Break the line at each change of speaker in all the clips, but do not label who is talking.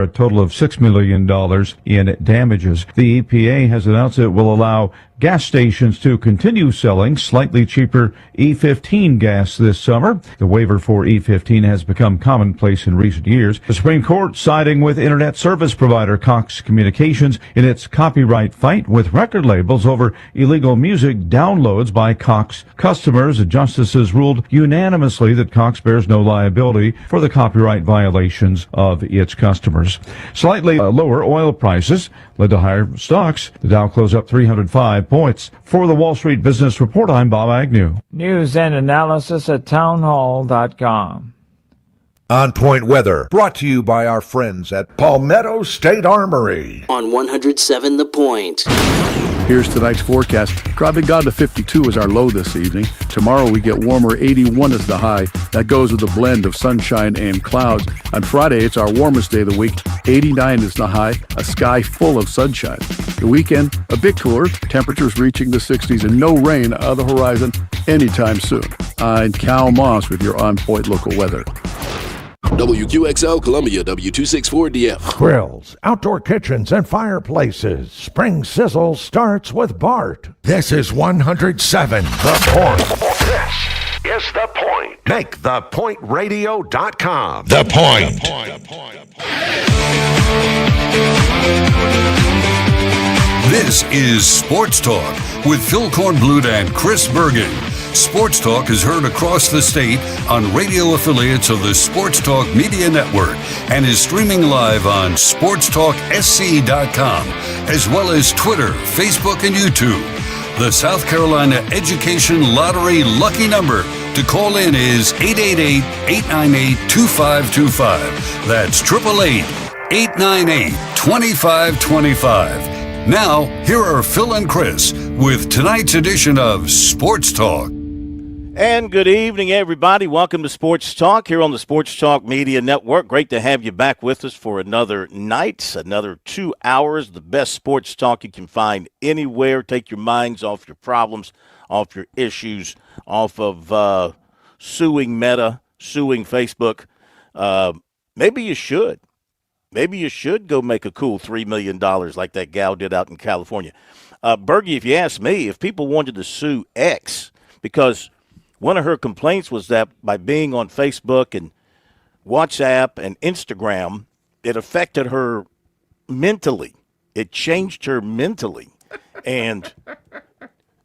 a total of $6 million in damages. The EPA has announced it will allow gas stations to continue selling slightly cheaper E15 gas this summer. The waiver for E15 has become commonplace in recent years. The Supreme Court siding with internet service provider Cox Communications in its copyright fight with record labels over illegal music downloads by Cox customers. The justices ruled unanimously that Cox bears no liability for the copyright violations of its customers. Slightly lower oil prices led to higher stocks. The Dow closed up 305 points. For the Wall Street Business Report, I'm Bob Agnew.
News and analysis at townhall.com.
On Point Weather, brought to you by our friends at Palmetto State Armory.
On 107 The Point.
Here's tonight's forecast. Dropping down to 52 is our low this evening. Tomorrow we get warmer, 81 is the high. That goes with a blend of sunshine and clouds. On Friday, it's our warmest day of the week. 89 is the high, a sky full of sunshine. The weekend, a bit cooler, temperatures reaching the 60s and no rain on the horizon anytime soon. I'm Cal Moss with your On Point local weather.
WQXL Columbia, W264DF.
Grills, outdoor kitchens, and fireplaces. Spring Sizzle starts with Bart. This is 107 The Point. This is The Point. Make thepointradio.com. The Point.
This is Sports Talk with Phil Kornblut and Chris Bergen. Sports Talk is heard across the state on radio affiliates of the Sports Talk Media Network and is streaming live on SportsTalkSC.com, as well as Twitter, Facebook, and YouTube. The South Carolina Education Lottery lucky number to call in is 888-898-2525. That's 888-898-2525. Now, here are Phil and Chris with tonight's edition of Sports Talk.
And good evening, everybody. Welcome to Sports Talk here on the Sports Talk Media Network. Great to have you back with us for another night, another 2 hours, the best sports talk you can find anywhere. Take your minds off your problems, off your issues, off of suing Meta, suing Facebook. Maybe you should. Maybe you should go make a cool $3 million like that gal did out in California. Bergie, if you ask me, if people wanted to sue X, because one of her complaints was that by being on Facebook and WhatsApp and Instagram, it affected her mentally. It changed her mentally. And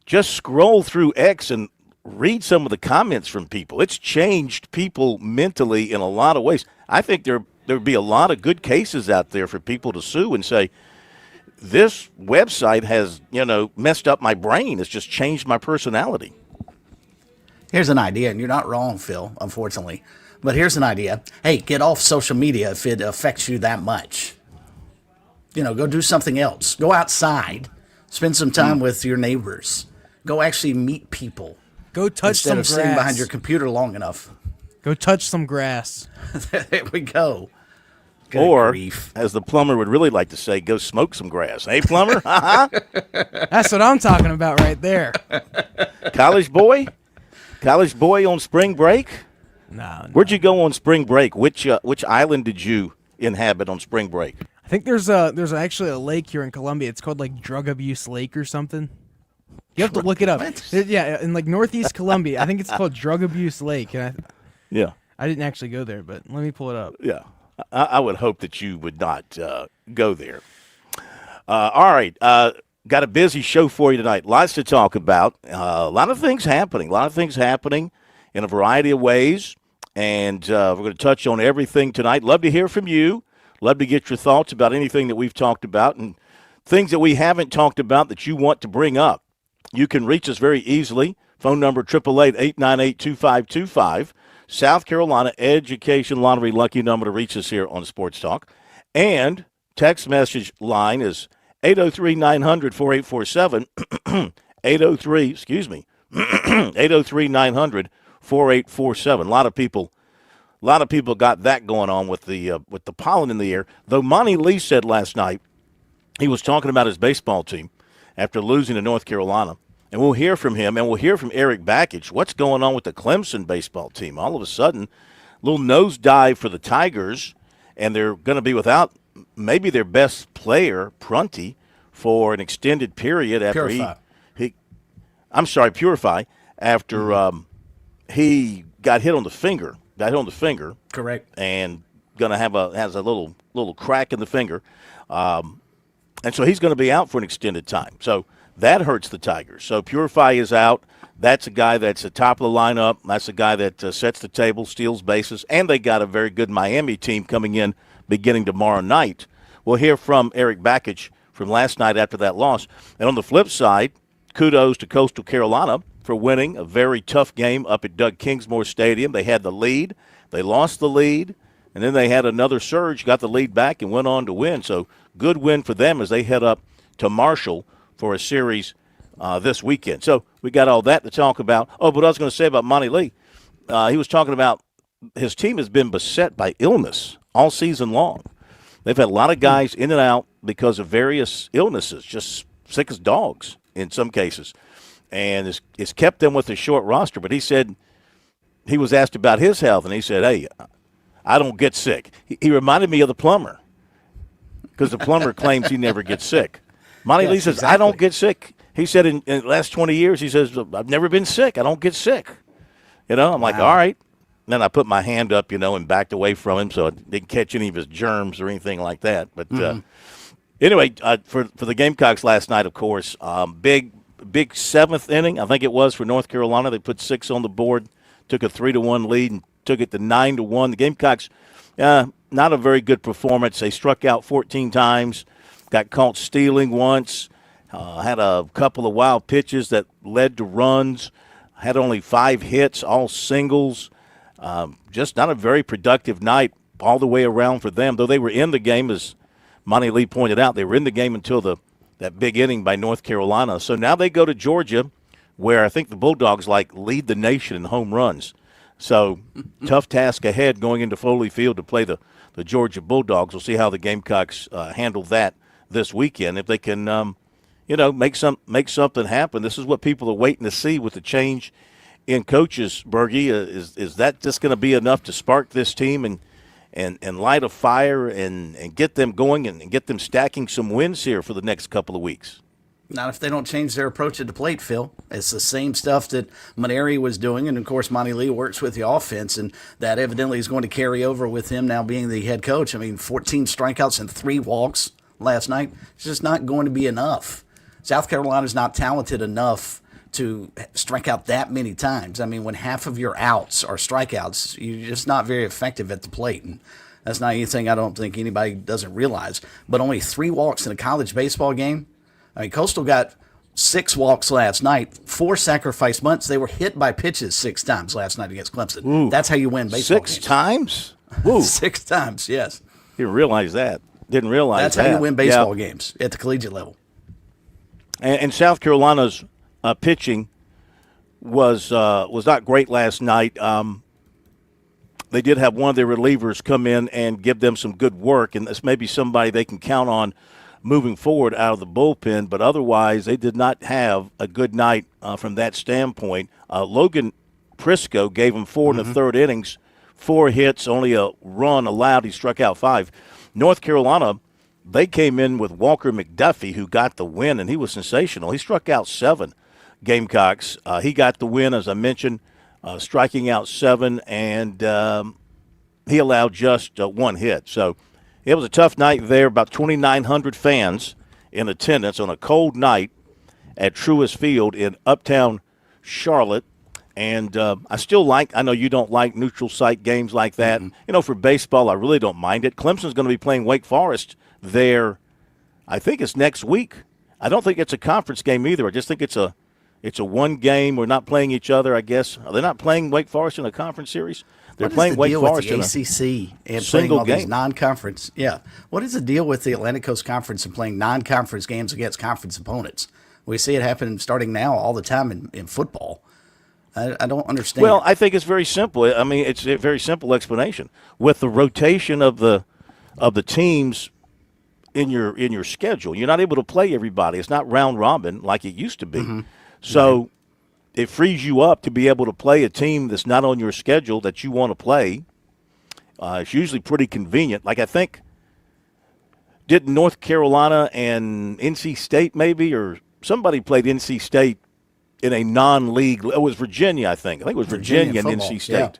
just scroll through X and read some of the comments from people. It's changed people mentally in a lot of ways. I think there'd be a lot of good cases out there for people to sue and say, this website has, messed up my brain. It's just changed my personality.
Here's an idea, and you're not wrong, Phil, unfortunately. But here's an idea. Hey, get off social media if it affects you that much. Go do something else. Go outside. Spend some time with your neighbors. Go actually meet people.
Go touch some grass.
Instead of sitting behind your computer long enough.
Go touch some grass.
There we go. Good
or,
grief.
As the plumber would really like to say, go smoke some grass. Hey, plumber?
That's what I'm talking about right there.
College boy? College boy on spring break?
No.
Where'd you go on spring break? Which island did you inhabit on spring break?
I think there's actually a lake here in Columbia. It's called like Drug Abuse Lake or something. You have to look it up. Yeah, in like Northeast Columbia. I think it's called Drug Abuse Lake. And I didn't actually go there, but let me pull it up.
Yeah. I would hope that you would not go there. All right. Got a busy show for you tonight. Lots to talk about. A lot of things happening. In a variety of ways. And we're going to touch on everything tonight. Love to hear from you. Love to get your thoughts about anything that we've talked about and things that we haven't talked about that you want to bring up. You can reach us very easily. Phone number 888-898-2525. South Carolina Education Lottery lucky number to reach us here on Sports Talk. And text message line is 803-900-4847. 803-900-4847. A lot of people got that going on with the pollen in the air. Though Monty Lee said last night he was talking about his baseball team after losing to North Carolina. And we'll hear from him, and we'll hear from Eric Backich. What's going on with the Clemson baseball team? All of a sudden, a little nosedive for the Tigers, and they're going to be without maybe their best player, Prunty, for an extended period after Purify, after he got hit on the finger.
Correct.
And has a little crack in the finger. And so he's going to be out for an extended time. So that hurts the Tigers. So Purify is out. That's a guy that's at the top of the lineup. That's a guy that sets the table, steals bases, and they got a very good Miami team coming in beginning tomorrow night. We'll hear from Eric Bakich from last night after that loss. And on the flip side, kudos to Coastal Carolina for winning a very tough game up at Doug Kingsmore Stadium. They had the lead. They lost the lead, and then they had another surge, got the lead back, and went on to win. So good win for them as they head up to Marshall for a series this weekend. So we got all that to talk about. Oh, but I was going to say about Monty Lee, he was talking about his team has been beset by illness all season long. They've had a lot of guys in and out because of various illnesses, just sick as dogs in some cases. And it's kept them with a short roster. But he said he was asked about his health, and he said, hey, I don't get sick. He reminded me of the plumber because the plumber claims he never gets sick. Monty Lee says, exactly. I don't get sick. He said in the last 20 years, he says, I've never been sick. I don't get sick. I'm like, all right. Then I put my hand up, and backed away from him so I didn't catch any of his germs or anything like that. But anyway, for the Gamecocks last night, of course, big seventh inning, I think it was, for North Carolina. They put 6 on the board, took a 3-1 lead, and took it to 9-1. The Gamecocks, not a very good performance. They struck out 14 times, got caught stealing once, had a couple of wild pitches that led to runs, had only 5 hits, all singles. Just not a very productive night all the way around for them, though they were in the game, as Monty Lee pointed out. They were in the game until that big inning by North Carolina. So now they go to Georgia, where I think the Bulldogs lead the nation in home runs. So tough task ahead going into Foley Field to play the Georgia Bulldogs. We'll see how the Gamecocks handle that this weekend. If they can, make something happen. This is what people are waiting to see with the change in coaches, Bergie. Is that just going to be enough to spark this team and light a fire and get them going and get them stacking some wins here for the next couple of weeks?
Not if they don't change their approach at the plate, Phil. It's the same stuff that Maneri was doing, and, of course, Monty Lee works with the offense, and that evidently is going to carry over with him now being the head coach. I mean, 14 strikeouts and 3 walks last night. It's just not going to be enough. South Carolina's not talented enough to strike out that many times. I mean, when half of your outs are strikeouts, you're just not very effective at the plate, and that's not anything I don't think anybody doesn't realize. But only 3 walks in a college baseball game. I mean, Coastal got 6 walks last night, 4 sacrifice bunts. They were hit by pitches 6 times last night against Clemson.
Ooh,
that's how you win baseball
6
games.
Times?
Ooh. 6 times, yes.
Didn't realize that. That's
how you win baseball games at the collegiate level.
And South Carolina's pitching was not great last night. They did have one of their relievers come in and give them some good work, and that's maybe somebody they can count on moving forward out of the bullpen, but otherwise they did not have a good night from that standpoint. Logan Prisco gave him 4 in the third innings, 4 hits, only a run allowed. He struck out 5. North Carolina, they came in with Walker McDuffie, who got the win, and he was sensational. He struck out 7 Gamecocks. He got the win, as I mentioned, striking out 7, and he allowed just 1 hit. So it was a tough night there. About 2,900 fans in attendance on a cold night at Truist Field in uptown Charlotte. And I know you don't like neutral site games like that. Mm-hmm. For baseball, I really don't mind it. Clemson's going to be playing Wake Forest there. I think it's next week. I don't think it's a conference game either. I just think it's a one game. We're not playing each other, I guess. Are they not playing Wake Forest in a conference series? They're playing Wake Forest in a
ACC and playing all these non-conference. Yeah. What is the deal with the Atlantic Coast Conference and playing non-conference games against conference opponents? We see it happen starting now all the time in football. I don't understand.
Well, I think it's very simple. I mean, it's a very simple explanation. With the rotation of the teams in your schedule, you're not able to play everybody. It's not round robin like it used to be. Mm-hmm. So it frees you up to be able to play a team that's not on your schedule that you want to play. It's usually pretty convenient. Like I think didn't North Carolina and NC State maybe, or somebody played NC State in a non-league. It was Virginia, I think. It was Virginia and NC State.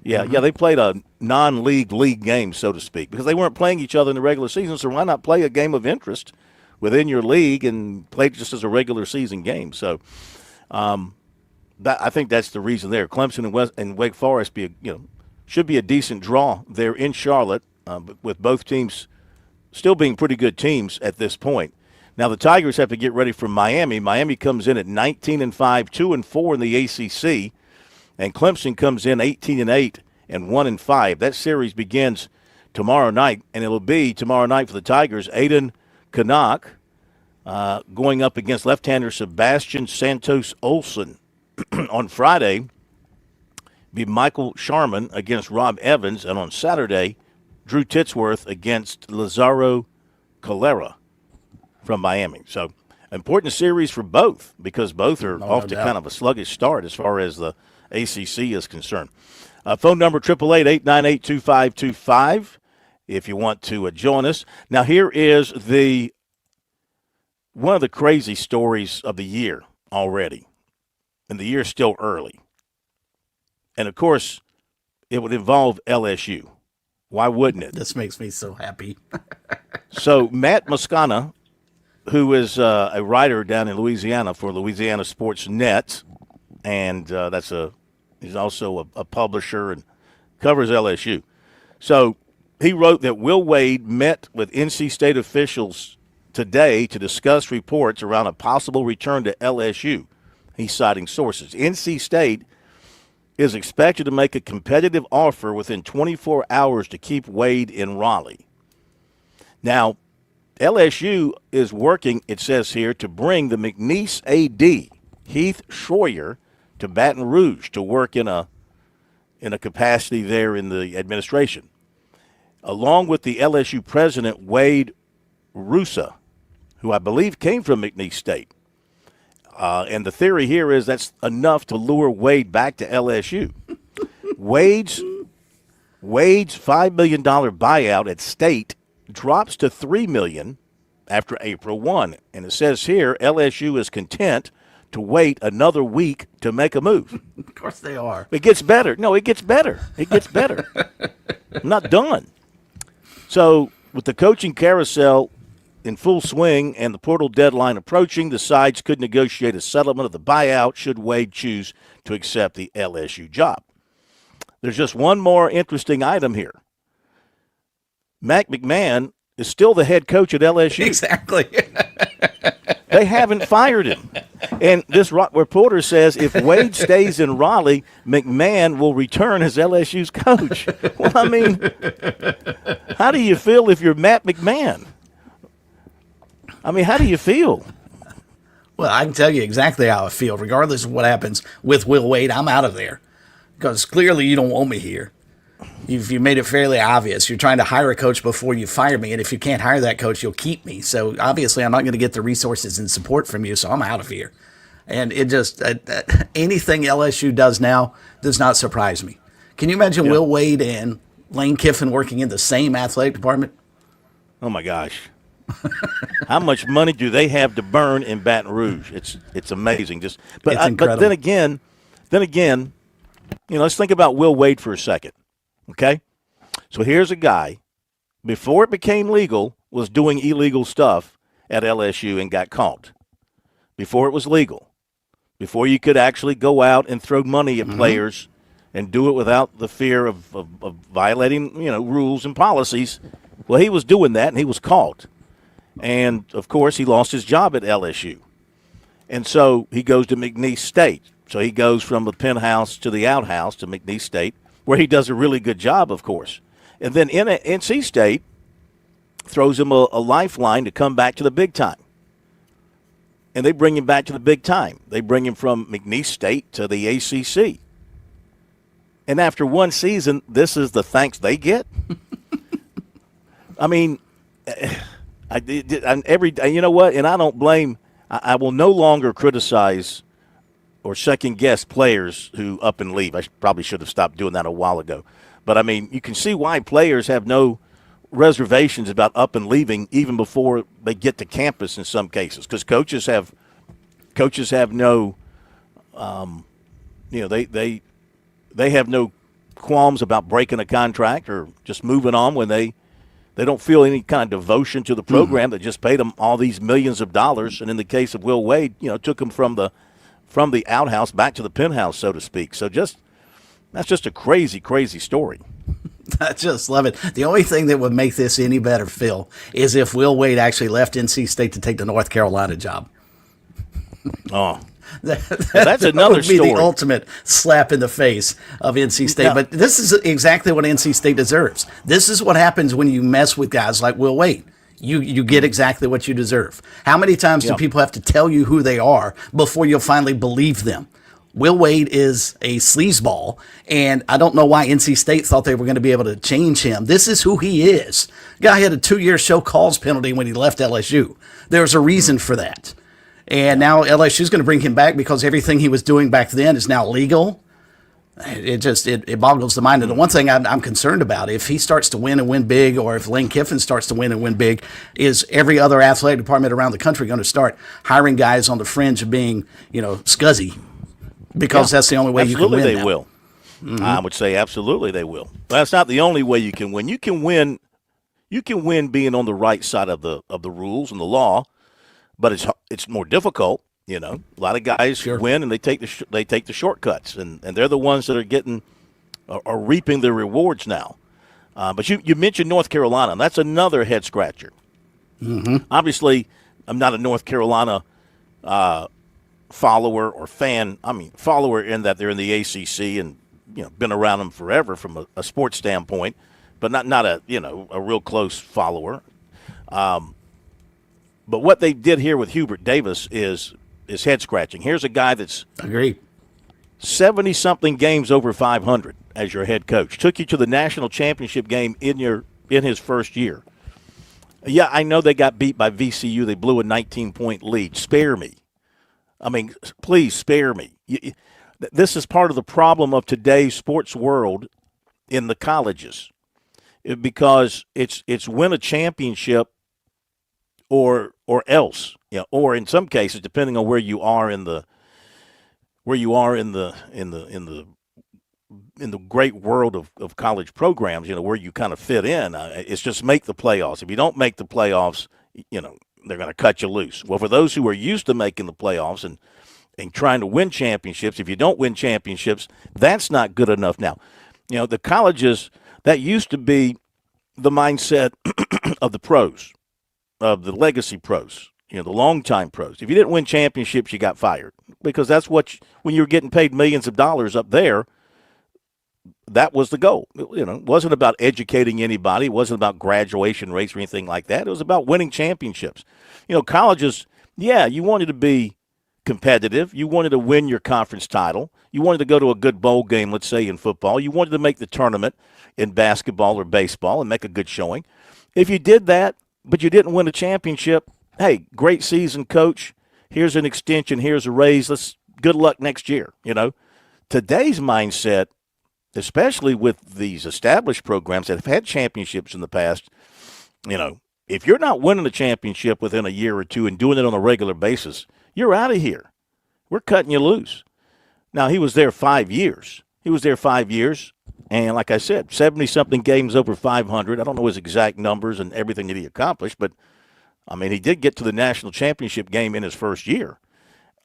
Yeah, they played a non-league league game, so to speak, because they weren't playing each other in the regular season, so why not play a game of interest within your league and play just as a regular season game? So I think that's the reason there. Clemson and Wake Forest should be a decent draw there in Charlotte, with both teams still being pretty good teams at this point. Now the Tigers have to get ready for Miami. Miami comes in at 19-5, 2-4 in the ACC, and Clemson comes in 18-8 and 1-5. That series begins tomorrow night, and it'll be tomorrow night for the Tigers. Aiden Kanak going up against left-hander Sebastian Santos Olson. On Friday, be Michael Sharman against Rob Evans, and on Saturday, Drew Titsworth against Lazaro Calera from Miami. So, important series for both, because both are off to kind of a sluggish start as far as the ACC is concerned. Phone number 888-898-2525 if you want to join us. Now, here is one of the crazy stories of the year already, and the year's still early. And, of course, it would involve LSU. Why wouldn't it?
This makes me so happy.
So, Matt Moscona, who is a writer down in Louisiana for Louisiana Sports Net, and he's also a publisher and covers LSU. So he wrote that Will Wade met with NC State officials today to discuss reports around a possible return to LSU. He's citing sources. NC State is expected to make a competitive offer within 24 hours to keep Wade in Raleigh. Now, LSU is working, it says here, to bring the McNeese AD, Heath Schroyer, to Baton Rouge to work in a capacity there in the administration, along with the LSU president, Wade Rusa, who I believe came from McNeese State. And the theory here is that's enough to lure Wade back to LSU. Wade's $5 million buyout at State drops to $3 million after April 1. And it says here LSU is content to wait another week to make a move.
Of course they are.
It gets better. No, it gets better. It gets better. I'm not done. So with the coaching carousel in full swing and the portal deadline approaching, the sides could negotiate a settlement of the buyout should Wade choose to accept the LSU job. There's just one more interesting item here. Mac McMahon is still the head coach at LSU.
Exactly.
They haven't fired him. And this reporter says if Wade stays in Raleigh, McMahon will return as LSU's coach. Well, I mean, how do you feel if you're Matt McMahon? I mean, how do you feel?
Well, I can tell you exactly how I feel. Regardless of what happens with Will Wade, I'm out of there. Because clearly you don't want me here. You made it fairly obvious. You're trying to hire a coach before you fire me, and if you can't hire that coach, you'll keep me. So obviously I'm not going to get the resources and support from you, so I'm out of here. And it just anything LSU does now does not surprise me. Can you imagine Will Wade and Lane Kiffin working in the same athletic department?
Oh, my gosh. How much money do they have to burn in Baton Rouge? It's amazing. But then again, let's think about Will Wade for a second. Okay? So here's a guy, before it became legal, was doing illegal stuff at LSU and got caught. Before it was legal. Before you could actually go out and throw money at players and do it without the fear of violating, rules and policies. Well, he was doing that, and he was caught. And, of course, he lost his job at LSU. And so he goes to McNeese State. So he goes from the penthouse to the outhouse to McNeese State, where he does a really good job, of course. And then NC State throws him a lifeline to come back to the big time. And they bring him back to the big time. They bring him from McNeese State to the ACC. And after one season, this is the thanks they get? I mean, every day, you know what? And I don't blame – I will no longer criticize – or second-guess players who up and leave. I probably should have stopped doing that a while ago. But, I mean, you can see why players have no reservations about up and leaving even before they get to campus in some cases, because coaches have no, they have no qualms about breaking a contract or just moving on when they don't feel any kind of devotion to the program that just paid them all these millions of dollars. And in the case of Will Wade, took him from the outhouse back to the penthouse, so to speak. So that's just a crazy, crazy story.
I just love it. The only thing that would make this any better, Phil, is if Will Wade actually left NC State to take the North Carolina job.
Oh, that's another
would be
story.
The ultimate slap in the face of NC State.
Yeah.
But this is exactly what NC State deserves. This is what happens when you mess with guys like Will Wade. You get exactly what you deserve. How many times do people have to tell you who they are before you'll finally believe them? Will Wade is a sleazeball, and I don't know why NC State thought they were going to be able to change him. This is who he is. Guy had a 2-year show cause penalty when he left LSU. There's a reason for that. And now LSU is going to bring him back because everything he was doing back then is now legal. It boggles the mind. And the one thing I'm concerned about, if he starts to win and win big, or if Lane Kiffin starts to win and win big, is every other athletic department around the country going to start hiring guys on the fringe of being, scuzzy? Because that's the only way you can win.
Absolutely they
now.
will. Mm-hmm. I would say absolutely they will. But that's not the only way you can win. You can win being on the right side of the rules and the law, but it's more difficult. A lot of guys win and they take the shortcuts, and they're the ones that are reaping the rewards now. But you mentioned North Carolina, and that's another head scratcher.
Mm-hmm.
Obviously, I'm not a North Carolina follower or fan. I mean, follower in that they're in the ACC and been around them forever from a sports standpoint, but not a real close follower. But what they did here with Hubert Davis is head scratching. Here's a guy that's 70-something games over 500 as your head coach. Took you to the national championship game in his first year. Yeah, I know they got beat by VCU. They blew a 19-point lead. Spare me. I mean, please spare me. This is part of the problem of today's sports world in the colleges, because it's win a championship or else, or in some cases, depending on where you are in the great world of college programs, where you kind of fit in. It's just make the playoffs. If you don't make the playoffs, they're going to cut you loose. Well, for those who are used to making the playoffs and trying to win championships, if you don't win championships, that's not good enough now. The colleges, that used to be the mindset of the pros, of the legacy pros, the longtime pros. If you didn't win championships, you got fired, because that's when you were getting paid millions of dollars up there, that was the goal. It wasn't about educating anybody. It wasn't about graduation rates or anything like that. It was about winning championships. Colleges, you wanted to be competitive. You wanted to win your conference title. You wanted to go to a good bowl game, let's say in football. You wanted to make the tournament in basketball or baseball and make a good showing. If you did that, but you didn't win a championship, hey, great season, coach. Here's an extension. Here's a raise. Good luck next year. Today's mindset, especially with these established programs that have had championships in the past, if you're not winning a championship within a year or two and doing it on a regular basis, you're out of here. We're cutting you loose. Now, he was there 5 years. And like I said, 70-something games over 500. I don't know his exact numbers and everything that he accomplished, but, he did get to the national championship game in his first year.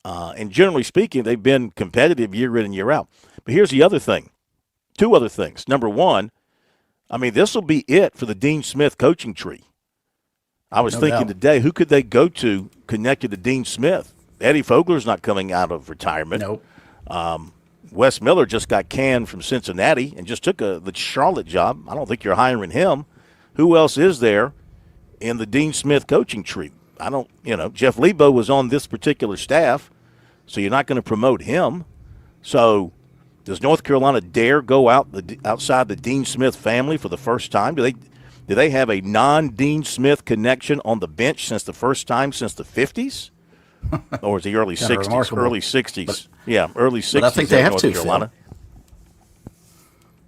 And generally speaking, they've been competitive year in and year out. But here's the other thing. 2 other things. Number one, this will be it for the Dean Smith coaching tree. I was thinking today, who could they go to connected to Dean Smith? Eddie Fogler's not coming out of retirement.
Nope.
Wes Miller just got canned from Cincinnati and just took the Charlotte job. I don't think you're hiring him. Who else is there in the Dean Smith coaching tree? Jeff Lebo was on this particular staff, so you're not going to promote him. So does North Carolina dare go outside the Dean Smith family for the first time? Do they have a non-Dean Smith connection on the bench since the first time since the 50s? Or is the early 60s? Early 60s. Early 60s.
But I think they have
North
to,
Carolina.
Phil.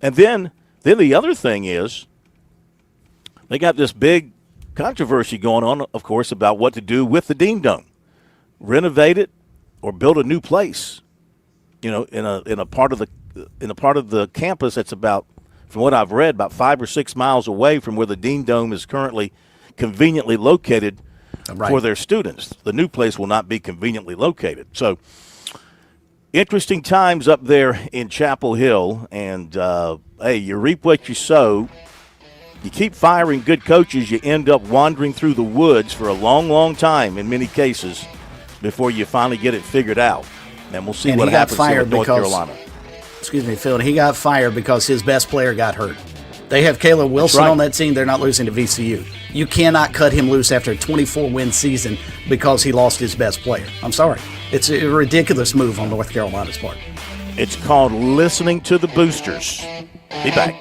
And then the other thing is, they got this big controversy going on, of course, about what to do with the Dean Dome. Renovate it or build a new place, in a part of the campus that's about, from what I've read, about 5 or 6 miles away from where the Dean Dome is currently conveniently located for their students. The new place will not be conveniently located. So interesting times up there in Chapel Hill, and hey, you reap what you sow. You keep firing good coaches, you end up wandering through the woods for a long, long time in many cases before you finally get it figured out. And we'll see what happens here with North Carolina.
Excuse me, Phil. He got fired because his best player got hurt. They have Caleb Wilson on that team. They're not losing to VCU. You cannot cut him loose after a 24-win season because he lost his best player. I'm sorry. It's a ridiculous move on North Carolina's part.
It's called listening to the boosters. Be back.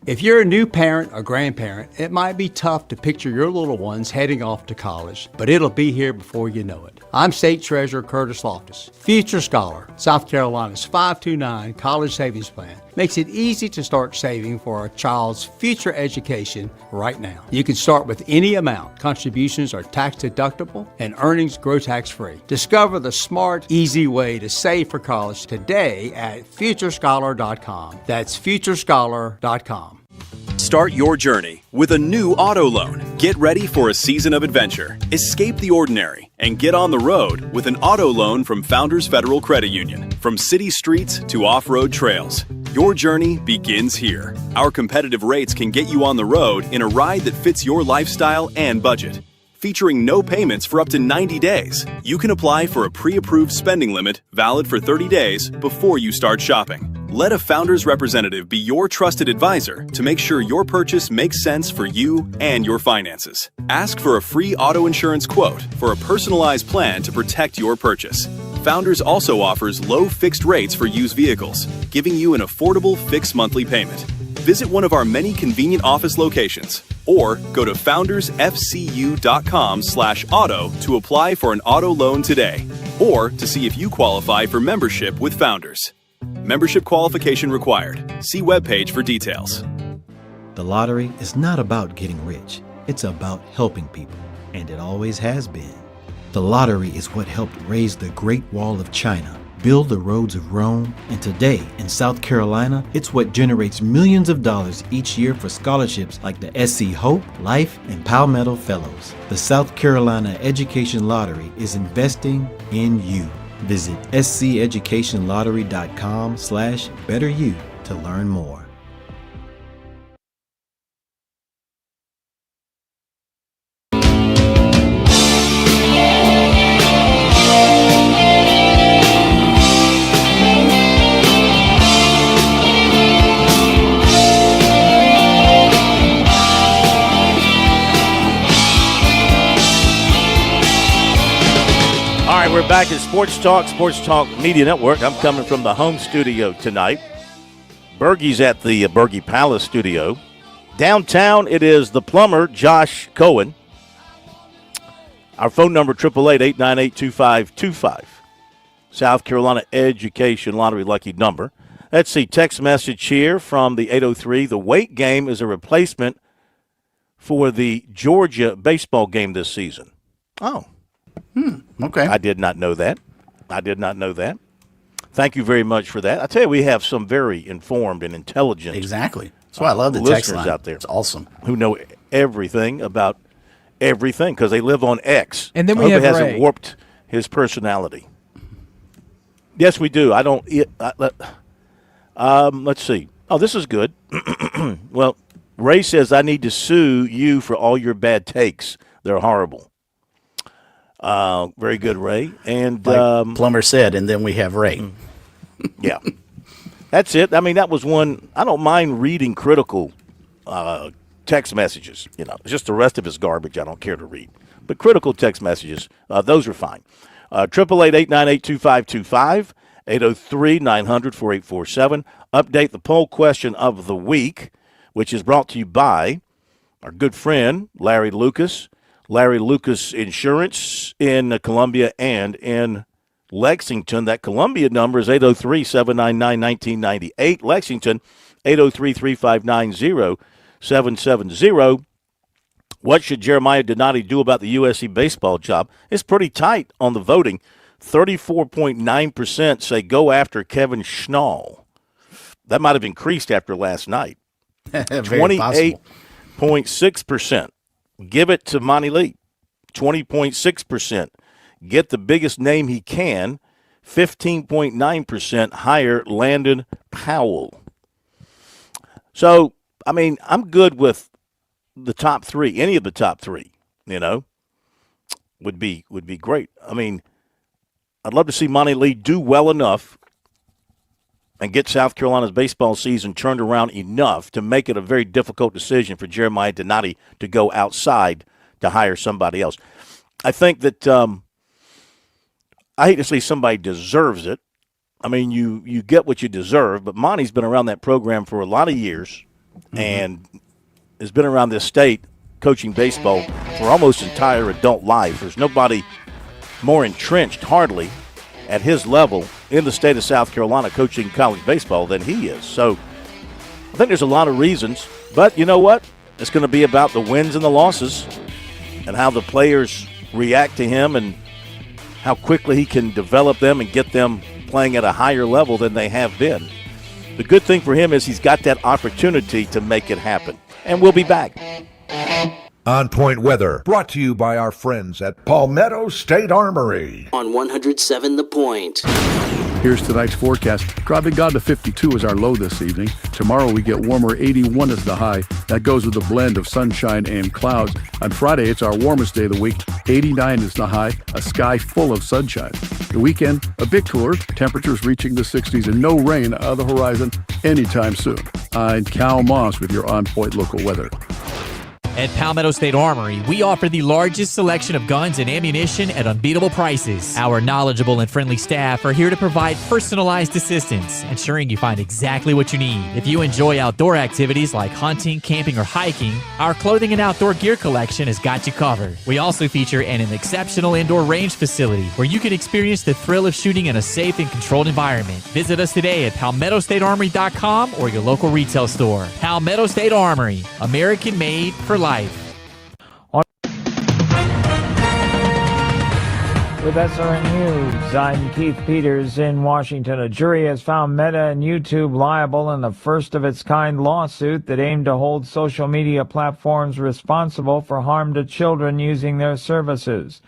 If you're a new parent or grandparent, it might be tough to picture your little ones heading off to college, but it'll be here before you know it. I'm State Treasurer Curtis Loftus. Future Scholar, South Carolina's 529 College Savings Plan, makes it easy to start saving for a child's future education right now. You can start with any amount. Contributions are tax deductible and earnings grow tax free. Discover the smart, easy way to save for college today at futurescholar.com. That's futurescholar.com.
Start your journey with a new auto loan. Get ready for a season of adventure. Escape the ordinary and get on the road with an auto loan from Founders Federal Credit Union. From city streets to off-road trails, your journey begins here. Our competitive rates can get you on the road in a ride that fits your lifestyle and budget. Featuring no payments for up to 90 days, you can apply for a pre-approved spending limit valid for 30 days before you start shopping. Let a Founders representative be your trusted advisor to make sure your purchase makes sense for you and your finances. Ask for a free auto insurance quote for a personalized plan to protect your purchase. Founders also offers low fixed rates for used vehicles, giving you an affordable fixed monthly payment. Visit one of our many convenient office locations or go to foundersfcu.com/auto to apply for an auto loan today or to see if you qualify for membership with Founders. Membership qualification required. See webpage for details.
The lottery is not about getting rich. It's about helping people, and it always has been. The lottery is what helped raise the Great Wall of China, build the roads of Rome, and today in South Carolina, it's what generates millions of dollars each year for scholarships like the SC Hope, Life, and Palmetto Fellows. The South Carolina Education Lottery is investing in you. Visit sceducationlottery.com/betteryou to learn more.
We're back at Sports Talk Media Network. I'm coming from the home studio tonight. Bergie's at the Bergie Palace studio. Downtown, it is the plumber, Josh Cohen. Our phone number, 888-898-2525. South Carolina Education Lottery lucky number. Let's see, text message here from the 803. The Wake game is a replacement for the Georgia baseball game this season. Oh.
Okay.
I did not know that. Thank you very much for that. I tell you, we have some very informed and intelligent.
Exactly. That's why I love the text line
out there.
It's awesome.
Who know everything about everything because they live on X.
And then we have
hasn't
Ray.
warped his personality. Yes, we do. Let's see. Oh, this is good. Well, Ray says I need to sue you for all your bad takes. They're horrible. Very good, Ray. And
like Plumber said, and then we have Ray.
Yeah. That's it. I mean, that was one. I don't mind reading critical text messages. Just the rest of his garbage I don't care to read. But critical text messages, those are fine. 888-898-2525, 803-900-4847. Update the poll question of the week, which is brought to you by our good friend, Larry Lucas. Larry Lucas Insurance in Columbia and in Lexington. That Columbia number is 803-799-1998. Lexington, 803-359-0770. What should Jeremiah Donati do about the USC baseball job? It's pretty tight on the voting. 34.9% say go after Kevin Schnall. That might have increased after last night. 28.6% give it to Monty Lee. 20.6% get the biggest name he can. 15.9% hire Landon Powell. So, I mean, I'm good with the top three. Any of the top three, would be great. I mean, I'd love to see Monty Lee do well enough and get South Carolina's baseball season turned around enough to make it a very difficult decision for Jeremiah Donati to go outside to hire somebody else. I think that I hate to say somebody deserves it. I mean, you get what you deserve, but Monty's been around that program for a lot of years and has been around this state coaching baseball for almost entire adult life. There's nobody more entrenched, hardly, at his level in the state of South Carolina coaching college baseball than he is. So I think there's a lot of reasons, but you know what? It's going to be about the wins and the losses and how the players react to him and how quickly he can develop them and get them playing at a higher level than they have been. The good thing for him is he's got that opportunity to make it happen. And we'll be back.
On Point Weather, brought to you by our friends at Palmetto State Armory.
On 107 The Point.
Here's tonight's forecast. Dropping down to 52 is our low this evening. Tomorrow we get warmer, 81 is the high. That goes with a blend of sunshine and clouds. On Friday, it's our warmest day of the week. 89 is the high, a sky full of sunshine. The weekend, a bit cooler, temperatures reaching the 60s and no rain on the horizon anytime soon. I'm Cal Moss with your On Point local weather.
At Palmetto State Armory, we offer the largest selection of guns and ammunition at unbeatable prices. Our knowledgeable and friendly staff are here to provide personalized assistance, ensuring you find exactly what you need. If you enjoy outdoor activities like hunting, camping, or hiking, our clothing and outdoor gear collection has got you covered. We also feature an exceptional indoor range facility where you can experience the thrill of shooting in a safe and controlled environment. Visit us today at PalmettoStateArmory.com or your local retail store. Palmetto State Armory, American made for life.
With SRN News, I'm Keith Peters in Washington. A jury has found Meta and YouTube liable in the first-of-its-kind lawsuit that aimed to hold social media platforms responsible for harm to children using their services.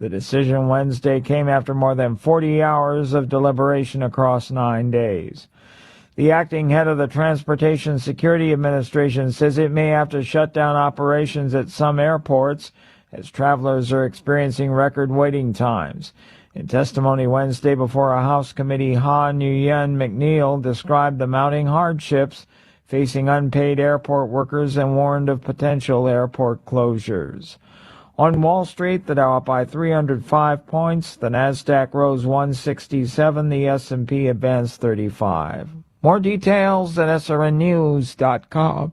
The decision Wednesday came after more than 40 hours of deliberation across 9 days. The acting head of the Transportation Security Administration says it may have to shut down operations at some airports as travelers are experiencing record waiting times. In testimony Wednesday before a House committee, Ha Nguyen McNeil described the mounting hardships facing unpaid airport workers and warned of potential airport closures. On Wall Street, the Dow up by 305 points, the Nasdaq rose 167, the S&P advanced 35. More details at srnnews.com.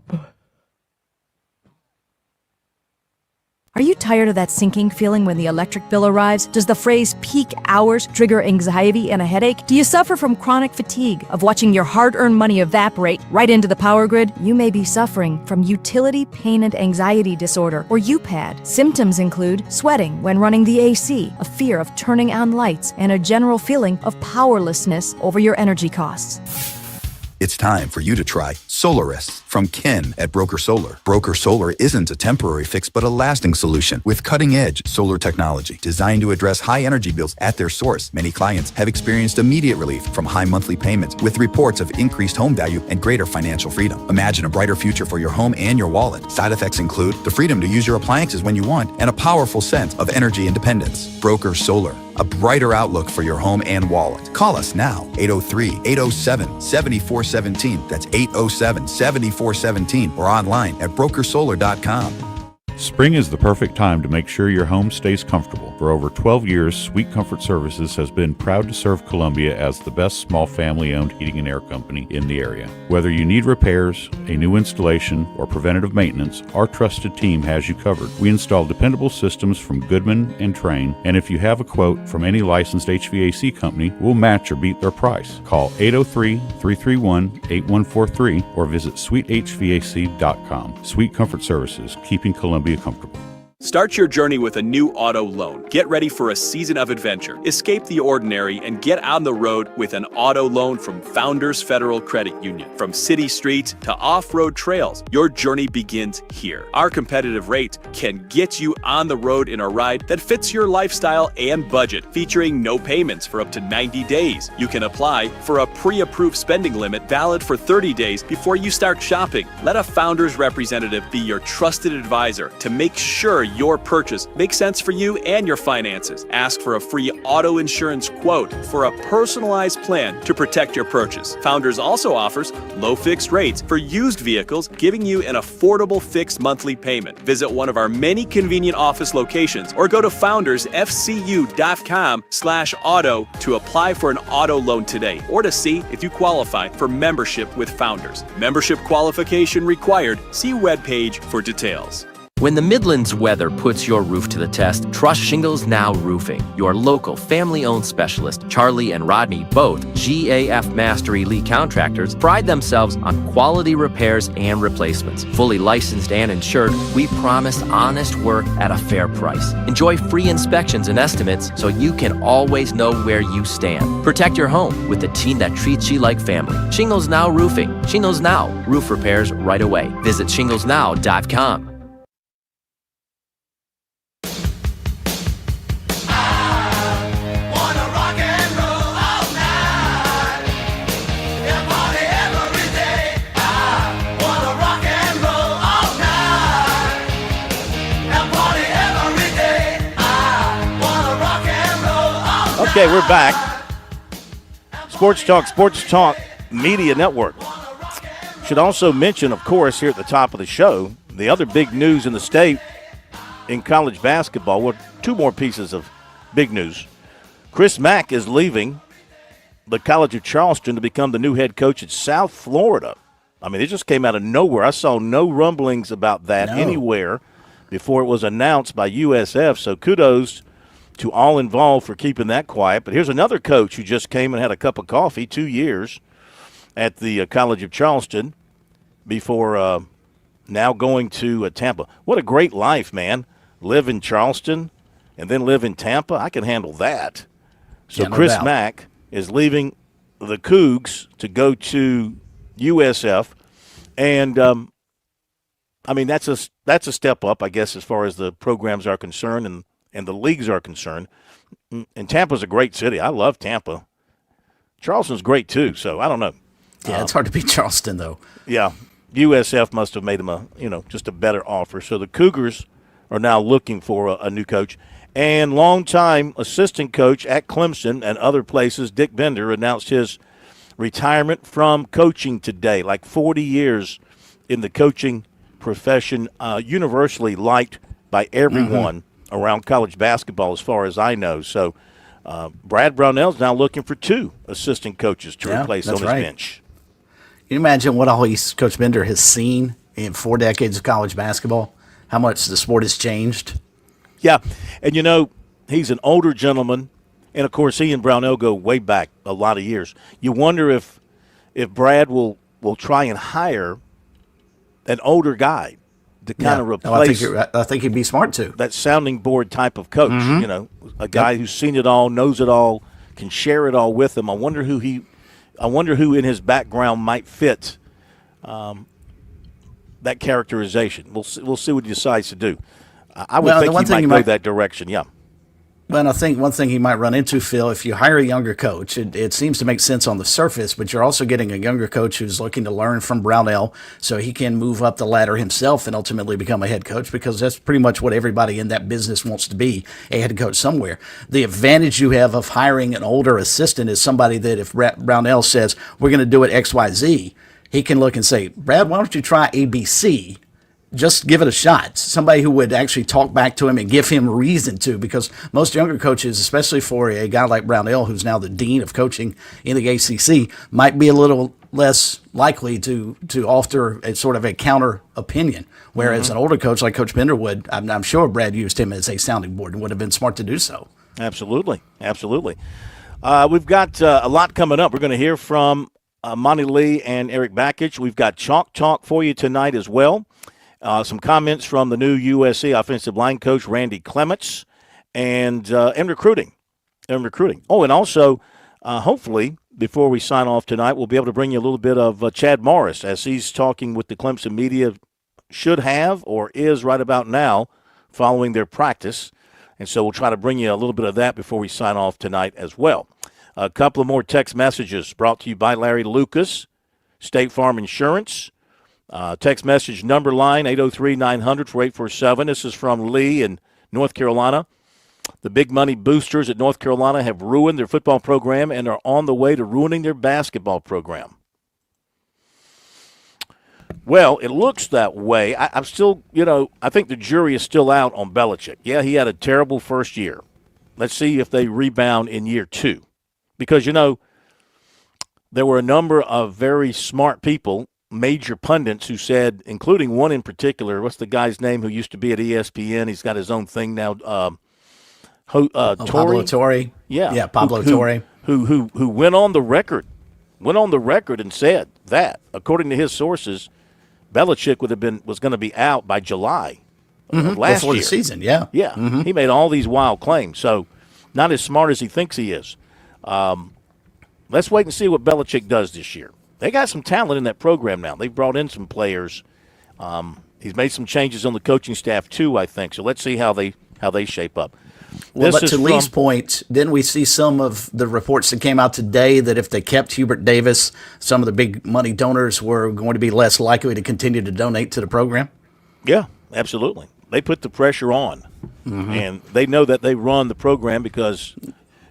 Are you tired of that sinking feeling when the electric bill arrives? Does the phrase peak hours trigger anxiety and a headache? Do you suffer from chronic fatigue of watching your hard-earned money evaporate right into the power grid? You may be suffering from utility pain and anxiety disorder, or UPAD. Symptoms include sweating when running the AC, a fear of turning on lights, and a general feeling of powerlessness over your energy costs.
It's time for you to try Solarist from Ken at Broker Solar. Broker Solar isn't a temporary fix, but a lasting solution with cutting-edge solar technology designed to address high energy bills at their source. Many clients have experienced immediate relief from high monthly payments with reports of increased home value and greater financial freedom. Imagine a brighter future for your home and your wallet. Side effects include the freedom to use your appliances when you want and a powerful sense of energy independence. Broker Solar, a brighter outlook for your home and wallet. Call us now, 803-807-7417. That's 807-7417 or online at brokersolar.com.
Spring is the perfect time to make sure your home stays comfortable. For over 12 years, Sweet Comfort Services has been proud to serve Columbia as the best small family-owned heating and air company in the area. Whether you need repairs, a new installation, or preventative maintenance, our trusted team has you covered. We install dependable systems from Goodman and Train, and if you have a quote from any licensed HVAC company, we'll match or beat their price. Call 803-331-8143 or visit sweethvac.com. Sweet Comfort Services, keeping Columbia Columbia comfortable.
Start your journey with a new auto loan. Get ready for a season of adventure. Escape the ordinary and get on the road with an auto loan from Founders Federal Credit Union. From city streets to off-road trails, your journey begins here. Our competitive rates can get you on the road in a ride that fits your lifestyle and budget, featuring no payments for up to 90 days. You can apply for a pre-approved spending limit valid for 30 days before you start shopping. Let a Founders representative be your trusted advisor to make sure your purchase makes sense for you and your finances. Ask for a free auto insurance quote for a personalized plan to protect your purchase. Founders also offers low fixed rates for used vehicles, giving you an affordable fixed monthly payment. Visit one of our many convenient office locations or go to foundersfcu.com/auto to apply for an auto loan today or to see if you qualify for membership with Founders. Membership qualification required. See webpage for details.
When the Midlands weather puts your roof to the test, trust Shingles Now Roofing. Your local family-owned specialist, Charlie and Rodney, both GAF Master Elite contractors, pride themselves on quality repairs and replacements. Fully licensed and insured, we promise honest work at a fair price. Enjoy free inspections and estimates so you can always know where you stand. Protect your home with a team that treats you like family. Shingles Now Roofing. Shingles Now. Roof repairs right away. Visit shinglesnow.com.
Okay, we're back. Sports Talk Media Network. Should also mention, of course, here at the top of the show, the other big news in the state in college basketball. Well, two more pieces of big news. Chris Mack is leaving the College of Charleston to become the new head coach at South Florida. I mean, it just came out of nowhere. I saw no rumblings about that anywhere before it was announced by USF, so kudos to all involved for keeping that quiet. But here's another coach who just came and had a cup of coffee, 2 years at the College of Charleston before now going to Tampa. What a great life, man. Live in Charleston and then live in Tampa. I can handle that. So Chris Mack is leaving the Cougs to go to USF. And, I mean, that's a step up, I guess, as far as the programs are concerned and the leagues are concerned. And Tampa's a great city. I love Tampa. Charleston's great, too, so I don't know.
Yeah, it's hard to beat Charleston, though.
Yeah. USF must have made him just a better offer. So the Cougars are now looking for a new coach. And longtime assistant coach at Clemson and other places, Dick Bender, announced his retirement from coaching today. Like 40 years in the coaching profession, universally liked by everyone around college basketball, as far as I know. So Brad Brownell's now looking for two assistant coaches to replace on his bench.
Can you imagine what all Coach Bender has seen in 4 decades of college basketball? How much the sport has changed?
Yeah, and he's an older gentleman, and of course he and Brownell go way back a lot of years. You wonder if Brad will try and hire an older guy to kind of replace.
I think he'd be smart too.
That sounding board type of coach, a guy who's seen it all, knows it all, can share it all with them. I wonder who in his background might fit that characterization. We'll see what he decides to do. I would think he might go that direction. Yeah.
Well, I think one thing he might run into, Phil, if you hire a younger coach, it seems to make sense on the surface, but you're also getting a younger coach who's looking to learn from Brownell so he can move up the ladder himself and ultimately become a head coach, because that's pretty much what everybody in that business wants to be, a head coach somewhere. The advantage you have of hiring an older assistant is somebody that if Brownell says, we're going to do it XYZ, he can look and say, Brad, why don't you try ABC? Just give it a shot. Somebody who would actually talk back to him and give him reason to, because most younger coaches, especially for a guy like Brownell, who's now the dean of coaching in the ACC, might be a little less likely to offer a sort of a counter opinion. Whereas an older coach like Coach Bender would, I'm sure Brad used him as a sounding board and would have been smart to do so.
Absolutely. We've got a lot coming up. We're going to hear from Monty Lee and Eric Bakich. We've got Chalk Talk for you tonight as well. Some comments from the new USC offensive line coach, Randy Clements, and recruiting. Oh, and also, hopefully, before we sign off tonight, we'll be able to bring you a little bit of Chad Morris as he's talking with the Clemson media, should have or is right about now following their practice. And so we'll try to bring you a little bit of that before we sign off tonight as well. A couple of more text messages brought to you by Larry Lucas, State Farm Insurance. Text message number line 803-900-4847. This is from Lee in North Carolina. The big money boosters at North Carolina have ruined their football program and are on the way to ruining their basketball program. Well, it looks that way. I'm still, I think the jury is still out on Belichick. Yeah, he had a terrible first year. Let's see if they rebound in year 2. Because, there were a number of very smart people, major pundits, who said, including one in particular, what's the guy's name who used to be at ESPN? He's got his own thing now.
Pablo Torre.
Yeah,
Pablo Torre.
Who went on the record and said that, according to his sources, Belichick was going to be out by July of last
before
year.
the season. Yeah.
Mm-hmm. He made all these wild claims. So, not as smart as he thinks he is. Let's wait and see what Belichick does this year. They got some talent in that program now. They've brought in some players. He's made some changes on the coaching staff too, I think. So let's see how they shape up.
Well, but to Lee's point, didn't we see some of the reports that came out today that if they kept Hubert Davis, some of the big money donors were going to be less likely to continue to donate to the program?
Yeah, absolutely. They put the pressure on, and they know that they run the program because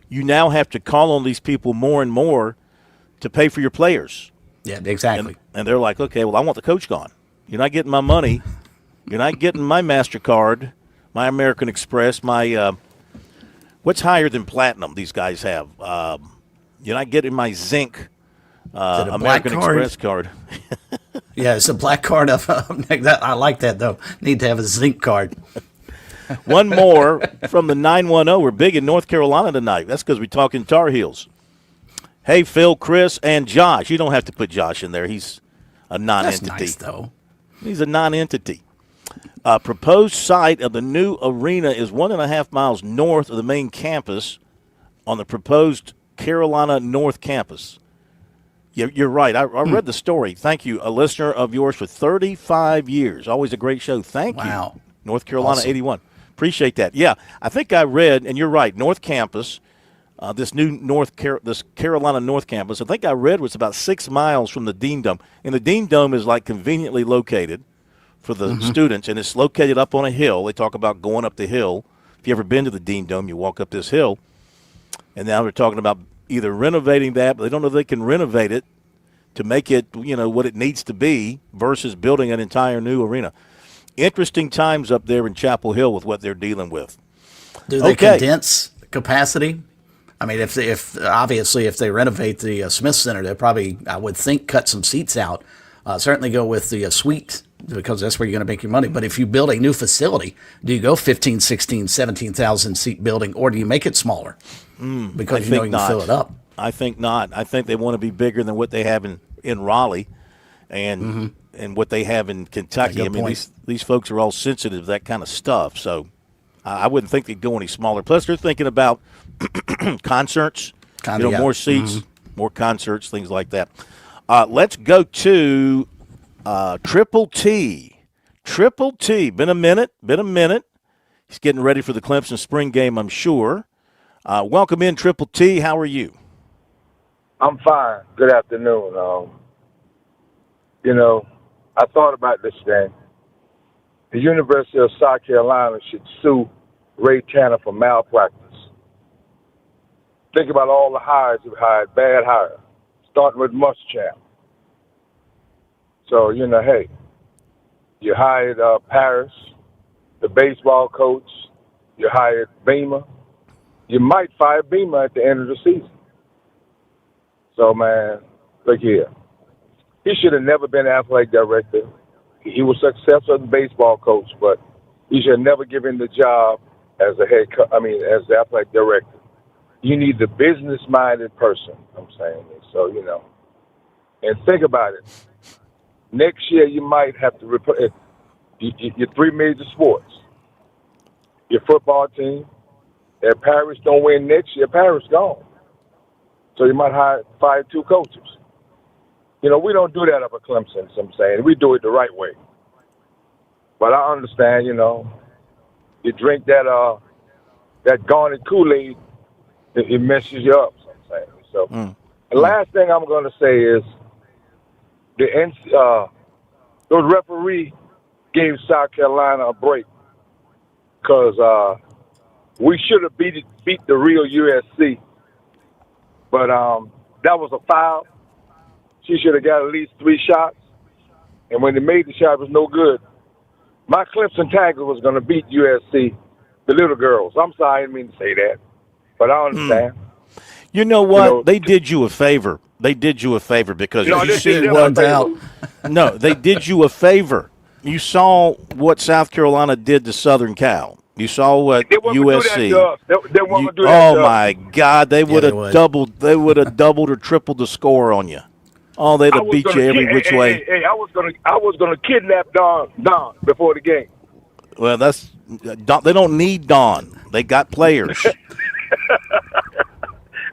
you now have to call on these people more and more to pay for your players.
Yeah, exactly.
And they're like, okay, well, I want the coach gone. You're not getting my money. You're not getting my MasterCard, my American Express, my what's higher than platinum these guys have? You're not getting my Zinc American Express card.
Yeah, it's a black card. I like that, though. Need to have a Zinc card.
One more from the 910. We're big in North Carolina tonight. That's because we're talking Tar Heels. Hey, Phil, Chris, and Josh. You don't have to put Josh in there. He's a non-entity.
That's nice, though.
He's a non-entity. Proposed site of the new arena is 1.5 miles north of the main campus on the proposed Carolina North campus. You're right. I read the story. Thank you. A listener of yours for 35 years. Always a great show. Thank you. North Carolina awesome. 81. Appreciate that. Yeah, I think I read, and you're right, North Campus, this Carolina North Campus, I think I read was about 6 miles from the Dean Dome. And the Dean Dome is like conveniently located for the students, and it's located up on a hill. They talk about going up the hill. If you ever been to the Dean Dome, you walk up this hill. And now they're talking about either renovating that, but they don't know if they can renovate it to make it, what it needs to be versus building an entire new arena. Interesting times up there in Chapel Hill with what they're dealing with.
Do they condense capacity? I mean, if they renovate the Smith Center, they'll probably, I would think, cut some seats out. Certainly go with the suite because that's where you're going to make your money. But if you build a new facility, do you go 15, 16, 17,000 seat building, or do you make it smaller because you can fill it up?
I think not. I think they want to be bigger than what they have in Raleigh and what they have in Kentucky. I mean, these folks are all sensitive to that kind of stuff. So I wouldn't think they'd go any smaller. Plus, they're thinking about concerts, more seats, more concerts, things like that. Let's go to Triple T. Triple T. Been a minute. He's getting ready for the Clemson spring game, I'm sure. Welcome in, Triple T. How are you?
I'm fine. Good afternoon. I thought about this thing. The University of South Carolina should sue Ray Tanner for malpractice. Think about all the hires you've hired, bad hire, starting with Muschamp. So, hey, you hired Paris, the baseball coach. You hired Beamer. You might fire Beamer at the end of the season. So, man, look here. He should have never been athletic director. He was successful as a baseball coach, but he should have never given the job as as the athletic director. You need the business-minded person, I'm saying this. So, and think about it. Next year, you might have to your three major sports. Your football team. If Paris don't win next year, Paris gone. So you might fire 2 coaches. We don't do that up at Clemson, so I'm saying. We do it the right way. But I understand, you drink that garnet Kool-Aid, it messes you up, so I'm saying. So the last thing I'm going to say is those referee gave South Carolina a break because we should have beat the real USC. But that was a foul. She should have got at least 3 shots. And when they made the shot, it was no good. My Clemson Tigers was going to beat USC, the little girls. I'm sorry, I didn't mean to say that. But I understand.
You know what? They did you a favor. They did you a favor because
No,
you
they
see
did
what.
them a
No, they did you a favor. You saw what South Carolina did to Southern Cal. You saw what USC. My God, they would have doubled. They would have doubled or tripled the score on you. Oh, they'd have beat you every which way.
Hey, I was gonna kidnap Don before the game.
Well, they don't need Don. They got players.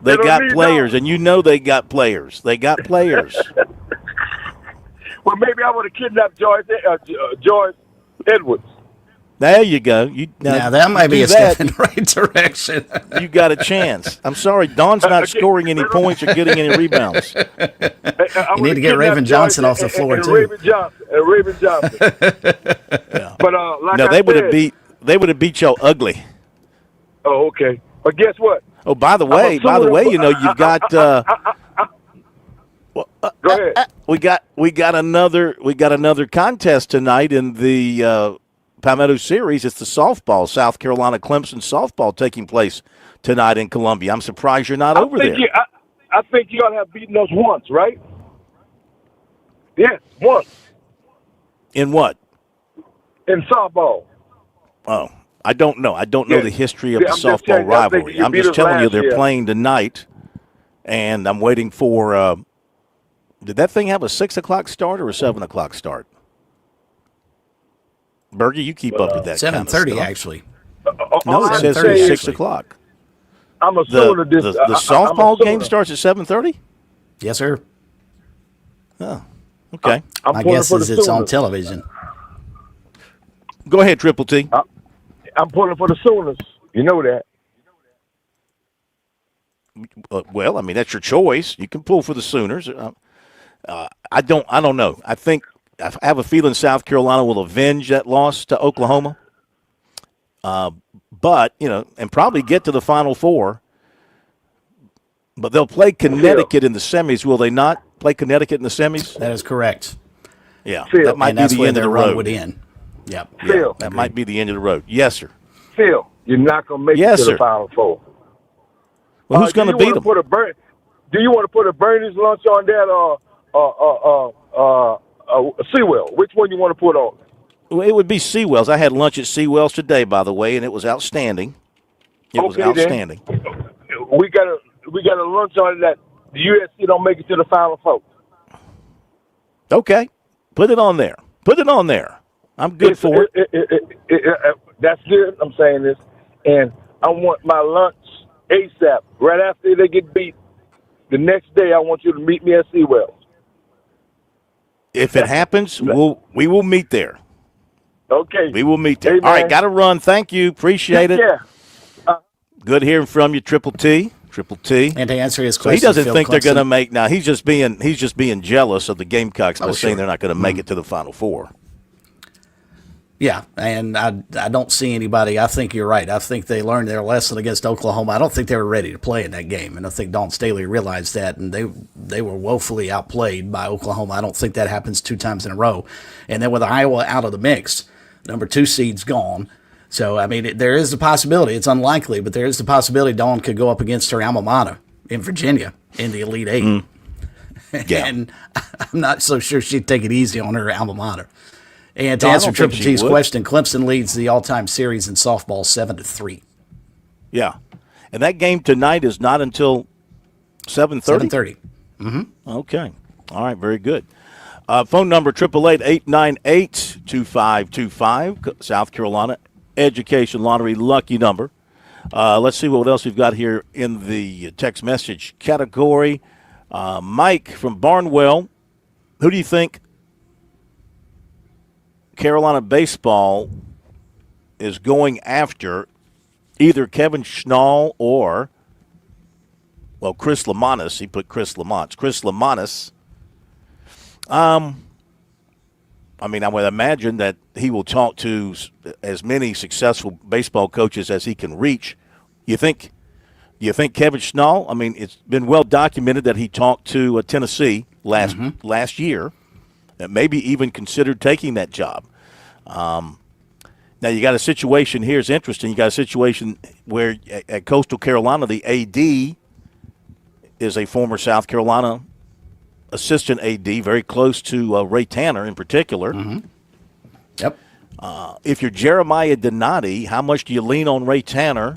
They got players, and you know they got players. They got players.
Well, maybe I would have kidnapped George Edwards.
There you go.
Now that might be a step in the right direction.
You got a chance. I'm sorry, Don's not scoring any points or getting any rebounds.
You need to get Raven Johnson off the floor too.
Raven Johnson.
Yeah.
But
they would have beat y'all ugly.
Oh, okay. But guess what?
Oh, by the way, you've got.
Go ahead.
We got another contest tonight in the Palmetto Series. It's the softball, South Carolina Clemson softball, taking place tonight in Columbia. I'm surprised you're not over there.
I think you ought to have beaten us once, right? Yes, once.
In what?
In softball.
Oh, I don't know. I don't know the history of the softball rivalry. I'm just telling you they're playing tonight, and I'm waiting for. Did that thing have a 6 o'clock start or a 7 o'clock start? Bergie, you keep up with that.
7:30 actually.
No, it says 6 o'clock.
I'm assuming
the softball game starts at 7:30.
Yes, sir.
Oh, okay.
My guess is it's on television.
Go ahead, Triple T.
I'm pulling for the Sooners. You know that.
Well, I mean that's your choice. You can pull for the Sooners. I don't know. I have a feeling South Carolina will avenge that loss to Oklahoma. But, and probably get to the Final Four. But they'll play Connecticut in the semis, will they not? Play Connecticut in the semis?
That is correct.
Yeah, that might be the end of the road.
Would end. Yep.
Phil,
that might be the end of the road. Yes, sir.
Phil, you're not going to make it to the Final Four.
Well, who's going to beat them?
Do you want to put a Bernie's lunch on that Sewell? Which one you want to put on?
Well, it would be Sewell's. I had lunch at Sewell's today, by the way, and it was outstanding. It was outstanding.
Then. We got a lunch on that. The USC don't make it to the Final Four.
Okay, put it on there. I'm good for it.
That's good. I'm saying this, and I want my lunch ASAP. Right after they get beat, the next day I want you to meet me at Sewell's.
If it happens, we will meet there.
Okay.
We will meet there.
Hey,
all right, got to run. Thank you. Appreciate it.
Yeah.
Good hearing from you, Triple T.
And to answer his
So
question,
he doesn't
Phil
think they're
Clemson-
going to make. Now he's just being jealous of the Gamecocks by saying they're not going to make it to the Final Four.
Yeah, and I don't see anybody. I think you're right. I think they learned their lesson against Oklahoma. I don't think they were ready to play in that game, and I think Dawn Staley realized that, and they were woefully outplayed by Oklahoma. I don't think that happens 2 times in a row. And then with Iowa out of the mix, number 2 seed's gone. So, I mean, there is the possibility. It's unlikely, but there is the possibility Dawn could go up against her alma mater in Virginia in the Elite Eight.
Yeah.
And I'm not so sure she'd take it easy on her alma mater. And to answer Triple T's question, Clemson leads the all-time series in softball 7-3.
Yeah. And that game tonight is not until 7:30?
7:30. Mm-hmm.
Okay. All right, very good. Phone number 888-898-2239, 888-2525, South Carolina Education Lottery lucky number. Let's see what else we've got here in the text message category. Mike from Barnwell, who do you think Carolina baseball is going after? Either Kevin Schnall or, well, Chris Lamanis. He put Chris Lamont. Chris Lamanis. I mean, I would imagine that he will talk to as many successful baseball coaches as he can reach. You think Kevin Schnall? I mean, it's been well documented that he talked to Tennessee last year, and maybe even considered taking that job. Now you got a situation here. It's interesting. You got a situation where at Coastal Carolina, the AD is a former South Carolina assistant AD, very close to Ray Tanner in particular.
Yep.
If you're Jeremiah Donati, how much do you lean on Ray Tanner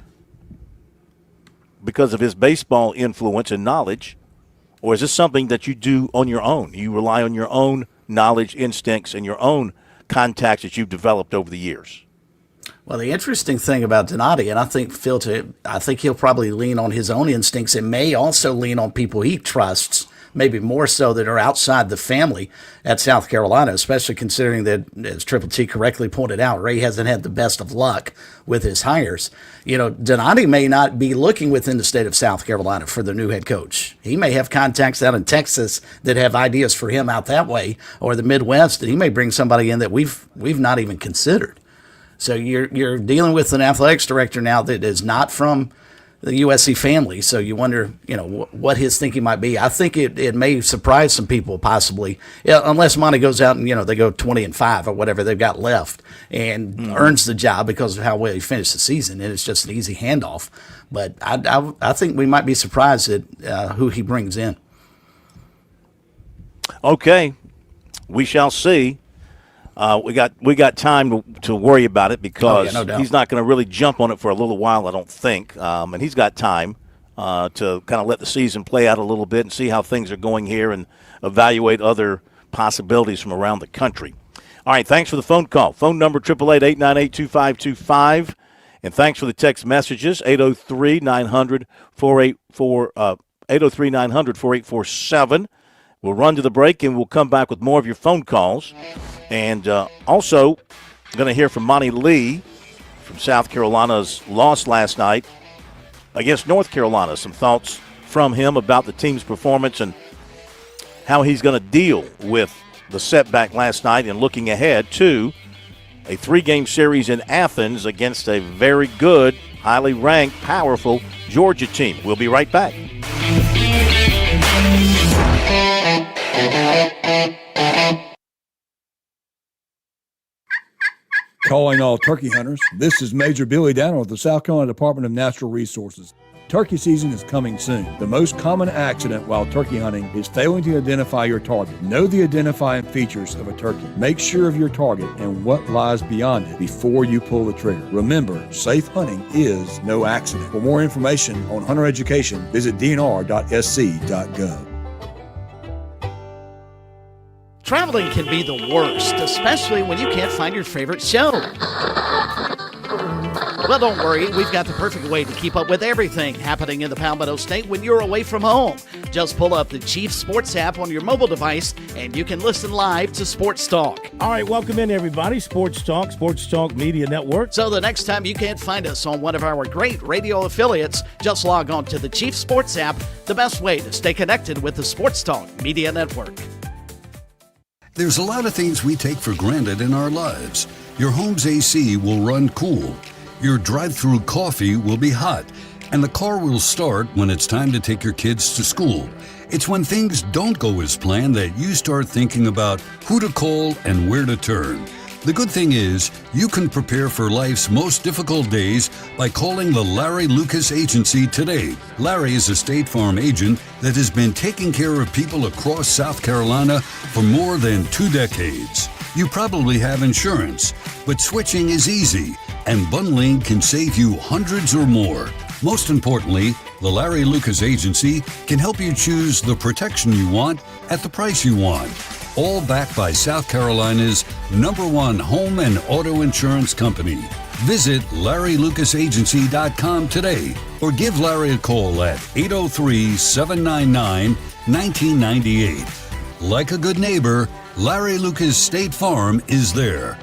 because of his baseball influence and knowledge, or is this something that you do on your own? You rely on your own knowledge, instincts, and your own contacts that you've developed over the years?
Well, the interesting thing about Donati, and I think he'll probably lean on his own instincts and may also lean on people he trusts, maybe more so that are outside the family at South Carolina, especially considering that, as Triple T correctly pointed out, Ray hasn't had the best of luck with his hires. You know, Donati may not be looking within the state of South Carolina for the new head coach. He may have contacts out in Texas that have ideas for him out that way, or the Midwest, and he may bring somebody in that we've not even considered. So you're dealing with an athletics director now that is not from the USC family. So you wonder, what his thinking might be. I think it may surprise some people possibly, unless Monty goes out and, they go 20-5 or whatever they've got left and earns the job because of how well he finished the season. And it's just an easy handoff. But I think we might be surprised at who he brings in.
Okay. We shall see. We got time to worry about it because he's not going to really jump on it for a little while, I don't think. And he's got time to kind of let the season play out a little bit and see how things are going here and evaluate other possibilities from around the country. All right, thanks for the phone call. Phone number 888-898-2525. And thanks for the text messages, 803-900-4847. We'll run to the break, and we'll come back with more of your phone calls. And also, I'm going to hear from Monty Lee from South Carolina's loss last night against North Carolina. Some thoughts from him about the team's performance and how he's going to deal with the setback last night and looking ahead to a 3-game series in Athens against a very good, highly ranked, powerful Georgia team. We'll be right back.
Calling all turkey hunters, this is Major Billy Downer with the South Carolina Department of Natural Resources. Turkey season is coming soon. The most common accident while turkey hunting is failing to identify your target. Know the identifying features of a turkey. Make sure of your target and what lies beyond it before you pull the trigger. Remember, safe hunting is no accident. For more information on hunter education, visit dnr.sc.gov.
Traveling can be the worst, especially when you can't find your favorite show. Well, don't worry. We've got the perfect way to keep up with everything happening in the Palmetto State when you're away from home. Just pull up the Chief Sports app on your mobile device, and you can listen live to Sports Talk.
All right, welcome in, everybody. Sports Talk Media Network.
So the next time you can't find us on one of our great radio affiliates, just log on to the Chief Sports app, the best way to stay connected with the Sports Talk Media Network.
There's a lot of things we take for granted in our lives. Your home's AC will run cool. Your drive-through coffee will be hot. And the car will start when it's time to take your kids to school. It's when things don't go as planned that you start thinking about who to call and where to turn. The good thing is, you can prepare for life's most difficult days by calling the Larry Lucas Agency today. Larry is a State Farm agent that has been taking care of people across South Carolina for more than 2 decades. You probably have insurance, but switching is easy, and bundling can save you hundreds or more. Most importantly, the Larry Lucas Agency can help you choose the protection you want at the price you want. all backed by South Carolina's #1 home and auto insurance company. Visit LarryLucasAgency.com today or give Larry a call at 803-799-1998. Like a good neighbor, Larry Lucas State Farm is there.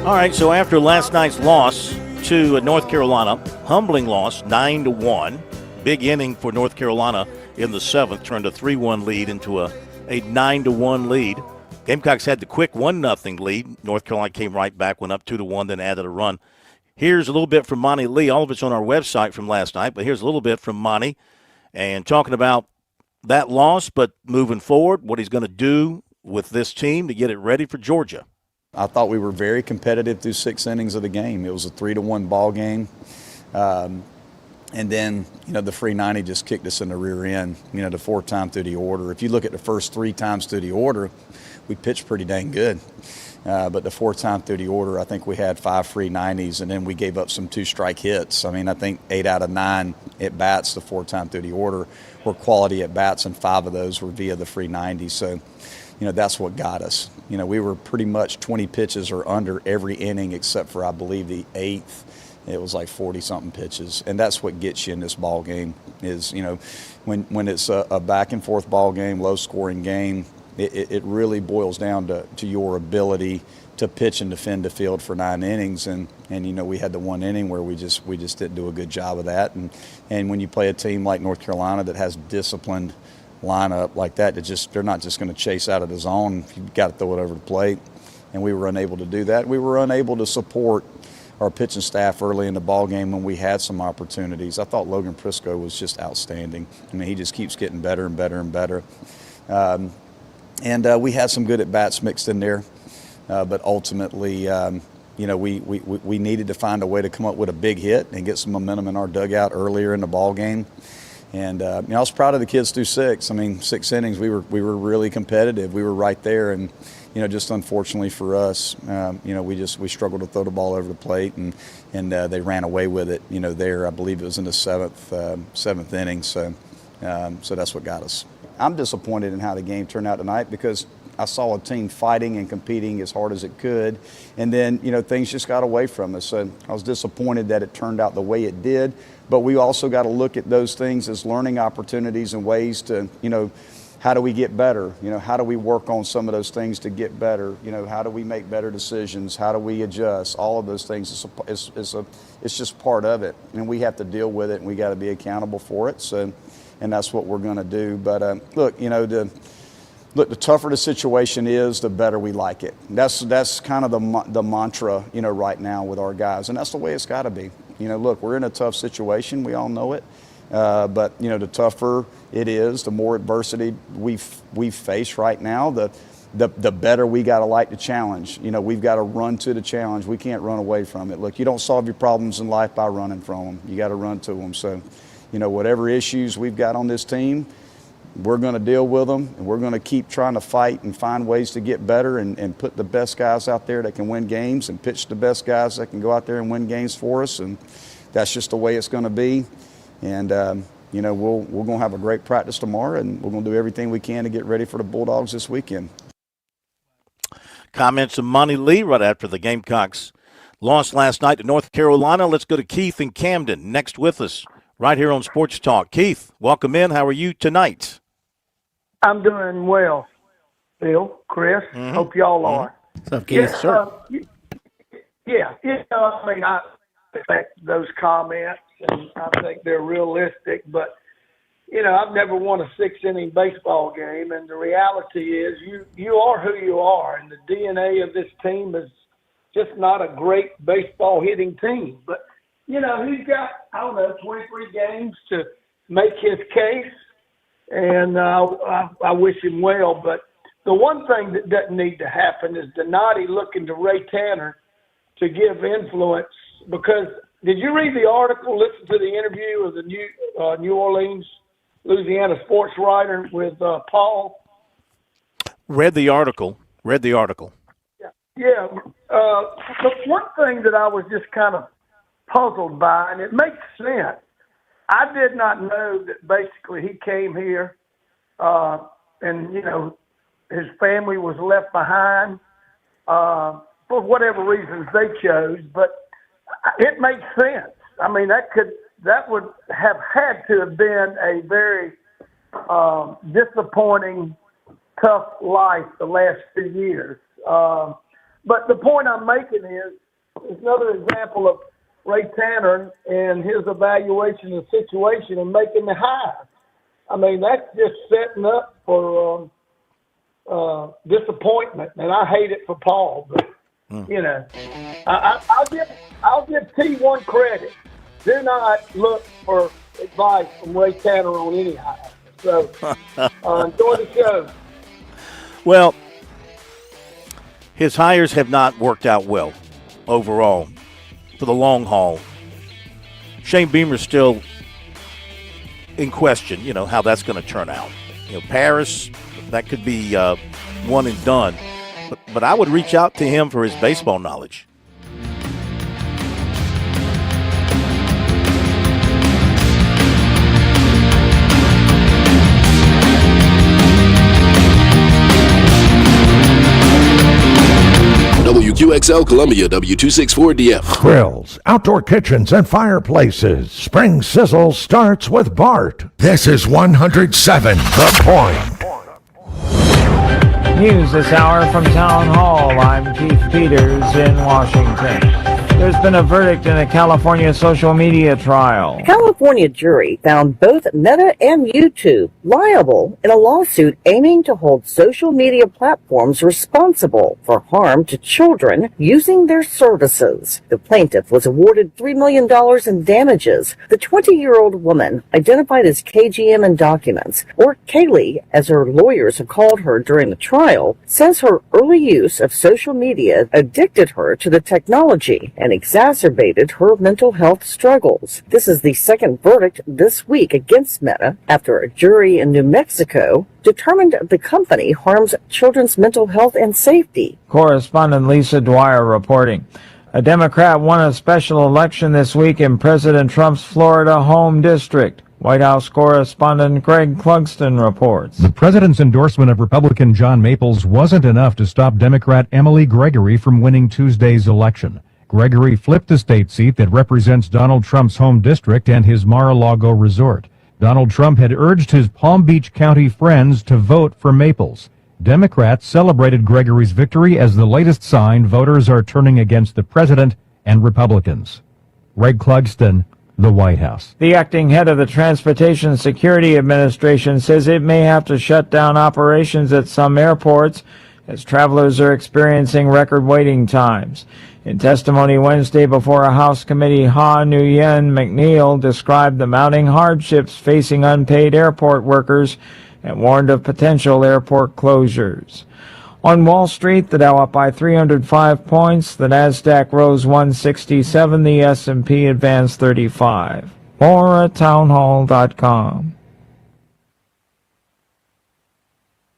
All right, so after last night's loss to North Carolina, humbling loss, 9-1, big inning for North Carolina in the 7th, turned a 3-1 lead into a 9-1 lead. Gamecocks had the quick 1-0 lead. North Carolina came right back, went up 2-1, then added a run. Here's a little bit from Monty Lee. All of it's on our website from last night, but here's a little bit from Monty and talking about that loss, but moving forward, what he's going to do with this team to get it ready for Georgia.
I thought we were very competitive through 6 innings of the game. It was a 3-1 ball game. And then, the free 90 just kicked us in the rear end, the 4th time through the order. If you look at the first 3 times through the order, we pitched pretty dang good. But the 4th time through the order, I think we had 5 free 90s, and then we gave up some 2-strike hits. I mean, I think 8 out of 9 at bats the 4th time through the order were quality at bats, and 5 of those were via the free 90s. So, that's what got us. We were pretty much 20 pitches or under every inning except for, I believe, the 8th. It was like 40-something pitches, and that's what gets you in this ball game is, when it's a back-and-forth ball game, low-scoring game, it really boils down to your ability to pitch and defend the field for 9 innings, and we had the 1 inning where we just didn't do a good job of that, and when you play a team like North Carolina that has disciplined lineup like that, they're not just going to chase out of the zone. You've got to throw it over the plate, and we were unable to do that. We were unable to support our pitching staff early in the ball game when we had some opportunities. I thought Logan Prisco was just outstanding. I mean, he just keeps getting better and better and better. And we had some good at bats mixed in there, but ultimately, we needed to find a way to come up with a big hit and get some momentum in our dugout earlier in the ball game. And I was proud of the kids through 6. I mean, 6 innings, we were really competitive. We were right there, and just unfortunately for us, we struggled to throw the ball over the plate, and they ran away with it. There, I believe it was in the 7th inning. So that's what got us. I'm disappointed in how the game turned out tonight because I saw a team fighting and competing as hard as it could, and then things just got away from us. So I was disappointed that it turned out the way it did. But we also got to look at those things as learning opportunities and ways to, how do we get better? How do we work on some of those things to get better? How do we make better decisions? How do we adjust? All of those things, it's just part of it. And we have to deal with it, and we got to be accountable for it. So, and that's what we're going to do. But look, the tougher the situation is, the better we like it. That's kind of the mantra, right now with our guys. And that's the way it's got to be. Look, we're in a tough situation. We all know it. But, the tougher it is, the more adversity we face right now, the better we got to like the challenge. We've got to run to the challenge. We can't run away from it. Look, you don't solve your problems in life by running from them. You got to run to them. So, whatever issues we've got on this team, we're going to deal with them, and we're going to keep trying to fight and find ways to get better and put the best guys out there that can win games and pitch the best guys that can go out there and win games for us. And that's just the way it's going to be. And, we're going to have a great practice tomorrow, and we're going to do everything we can to get ready for the Bulldogs this weekend.
Comments from Monty Lee right after the Gamecocks lost last night to North Carolina. Let's go to Keith in Camden next with us right here on Sports Talk. Keith, welcome in. How are you tonight?
I'm doing well, Bill, Chris. Hope y'all are.
What's up, Keith?
Yeah,
Sure.
I respect those comments, and I think they're realistic. But, I've never won a 6-inning baseball game, and the reality is you are who you are, and the DNA of this team is just not a great baseball hitting team. But, he's got, 23 games to make his case. And I wish him well. But the one thing that doesn't need to happen is Donati looking to Ray Tanner to give influence, because did you read the article, listen to the interview of the New Orleans, Louisiana sports writer with Paul?
Read the article.
Yeah. But one thing that I was just kind of puzzled by, and it makes sense. I did not know that basically he came here and, his family was left behind for whatever reasons they chose. But it makes sense. I mean, that would have had to have been a very disappointing, tough life the last 2 years. But the point I'm making is another example of Ray Tanner and his evaluation of the situation and making the hire. I mean, that's just setting up for disappointment, and I hate it for Paul. But I'll give T1 credit. Do not look for advice from Ray Tanner on any hire. So enjoy the show.
Well, his hires have not worked out well overall for the long haul. Shane Beamer's still in question, how that's going to turn out. Paris, that could be one and done. But I would reach out to him for his baseball knowledge.
WQXL Columbia, W264DF.
Grills, outdoor kitchens, and fireplaces. Spring Sizzle starts with Bart. This is 107 The Point.
News this hour from Town Hall. I'm Keith Peters in Washington. There's been a verdict in a California social media trial.
A California jury found both Meta and YouTube liable in a lawsuit aiming to hold social media platforms responsible for harm to children using their services. The plaintiff was awarded $3 million in damages. The 20-year-old woman, identified as KGM in documents, or Kaylee as her lawyers have called her during the trial, says her early use of social media addicted her to the technology and exacerbated her mental health struggles. This is the second verdict this week against Meta after a jury in New Mexico determined the company harms children's mental health and safety.
Correspondent Lisa Dwyer reporting. A Democrat won a special election this week in President Trump's Florida home district. White House correspondent Greg Clugston reports.
The president's endorsement of Republican John Maples wasn't enough to stop Democrat Emily Gregory from winning Tuesday's election. Gregory flipped the state seat that represents Donald Trump's home district and his Mar-a-Lago resort. Donald Trump had urged his Palm Beach County friends to vote for Maples. Democrats celebrated Gregory's victory as the latest sign voters are turning against the president and Republicans. Greg Clugston, the White House.
The acting head of the Transportation Security Administration says it may have to shut down operations at some airports as travelers are experiencing record waiting times. In testimony Wednesday before a House committee, Ha Nguyen McNeil described the mounting hardships facing unpaid airport workers and warned of potential airport closures. On Wall Street, the Dow up by 305 points, the Nasdaq rose 167, the S&P advanced 35. More at townhall.com.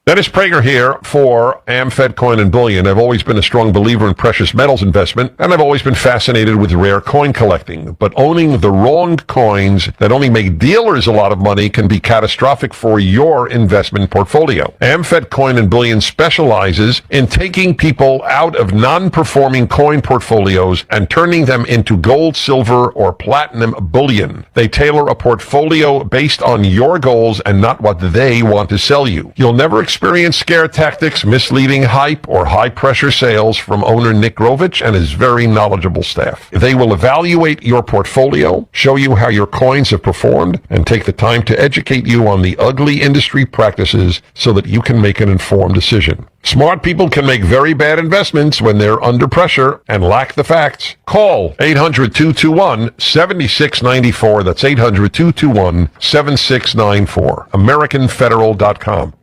Dennis Prager here for AmFed Coin and Bullion. I've always been a strong believer in precious metals investment, and I've always been fascinated with rare coin collecting. But owning the wrong coins that only make dealers a lot of money can be catastrophic for your investment portfolio. AmFed Coin and Bullion specializes in taking people out of non-performing coin portfolios and turning them into gold, silver, or platinum bullion. They tailor a portfolio based on your goals and not what they want to sell you. You'll never experience scare tactics, misleading hype, or high-pressure sales from owner Nick Grovich and his very knowledgeable staff. They will evaluate your portfolio, show you how your coins have performed, and take the time to educate you on the ugly industry practices so that you can make an informed decision. Smart people can make very bad investments when they're under pressure and lack the facts. Call 800-221-7694. That's 800-221-7694. AmericanFederal.com.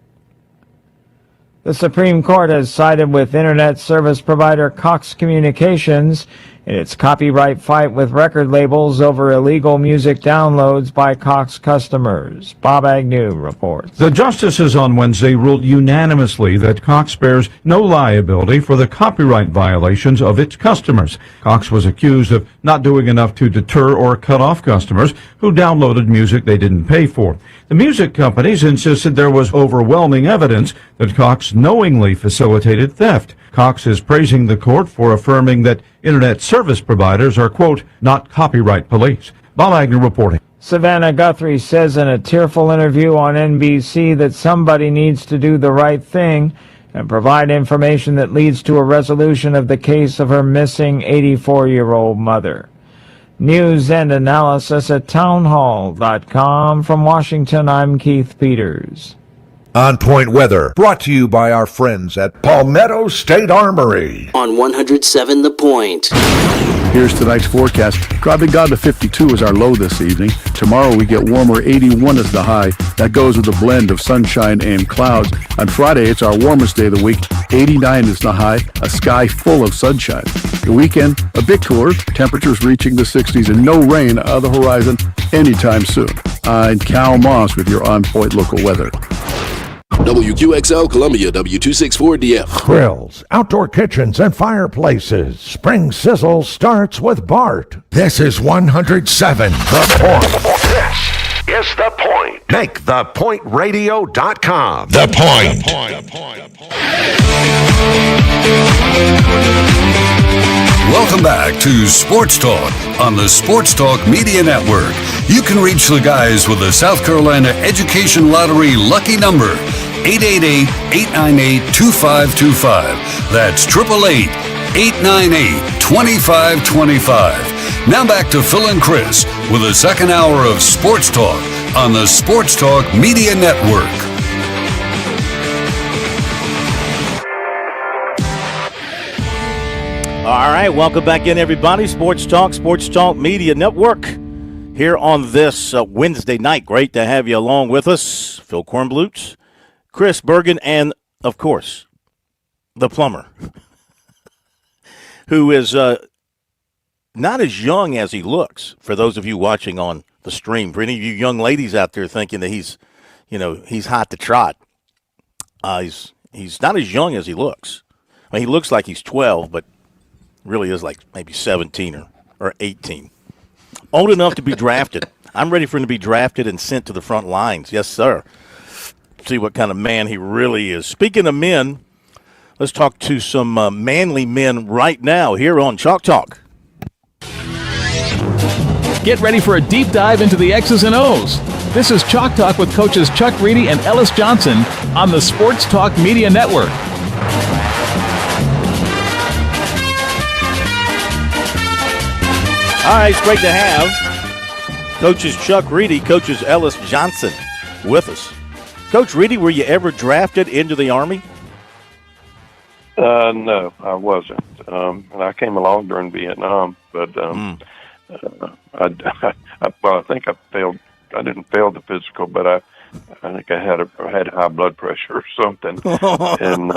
The Supreme Court has sided with Internet service provider Cox Communications in its copyright fight with record labels over illegal music downloads by Cox customers. Bob Agnew reports.
The justices on Wednesday ruled unanimously that Cox bears no liability for the copyright violations of its customers. Cox was accused of not doing enough to deter or cut off customers who downloaded music they didn't pay for. The music companies insisted there was overwhelming evidence that Cox knowingly facilitated theft. Cox is praising the court for affirming that Internet service providers are, quote, not copyright police. Bob Agnew reporting.
Savannah Guthrie says in a tearful interview on NBC that somebody needs to do the right thing and provide information that leads to a resolution of the case of her missing 84-year-old mother. News and analysis at townhall.com. From Washington, I'm Keith Peters.
On Point Weather, brought to you by our friends at Palmetto State Armory.
On 107 The Point.
Here's tonight's forecast. Dropping down to 52 is our low this evening. Tomorrow we get warmer, 81 is the high. That goes with a blend of sunshine and clouds. On Friday, it's our warmest day of the week. 89 is the high, a sky full of sunshine. The weekend, a bit cooler, temperatures reaching the 60s and no rain on the horizon anytime soon. I'm Cal Moss with your On Point local weather.
WQXL Columbia, W264DF.
Grills, outdoor kitchens, and fireplaces. Spring sizzle starts with Bart. This is 107 The Point. This is The Point. Make thepointradio.com. The Point.
Welcome back to Sports Talk on the Sports Talk Media Network. You can reach the guys with the South Carolina Education Lottery lucky number, 888-898-2525. That's 888-898-2525. Now back to Phil and Chris with the second hour of Sports Talk on the Sports Talk Media Network.
All right, welcome back in, everybody. Sports Talk Media Network here on this Wednesday night. Great to have you along with us. Phil Kornblut, Chris Bergen, and, of course, the plumber, who is not as young as he looks, for those of you watching on the stream. For any of you young ladies out there thinking that he's hot to trot, he's not as young as he looks. I mean, he looks like he's 12, but really is like maybe 17 or 18. Old enough to be drafted. I'm ready for him to be drafted and sent to the front lines. Yes, sir. See what kind of man he really is. Speaking of men, let's talk to some manly men right now here on Chalk Talk.
Get ready for a deep dive into the X's and O's. This is Chalk Talk with coaches Chuck Reedy and Ellis Johnson on the Sports Talk Media Network.
All right, it's great to have coaches Chuck Reedy, coaches Ellis Johnson with us. Coach Reedy, were you ever drafted into the Army?
No, I wasn't. And I came along during Vietnam, but I think I failed. I didn't fail the physical, but I think I had high blood pressure or something. and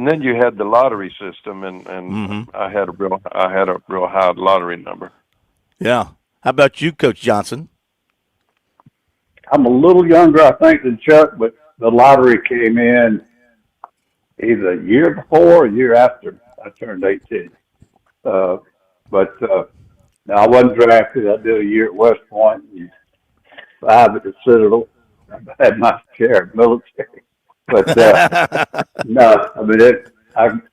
then you had the lottery system, and I had a real high lottery number.
Yeah. How about you, Coach Johnson?
I'm a little younger, I think, than Chuck, but the lottery came in either a year before or a year after I turned 18. No, I wasn't drafted. I did a year at West Point, and 5 at the Citadel. I had my share of military. But no, I mean,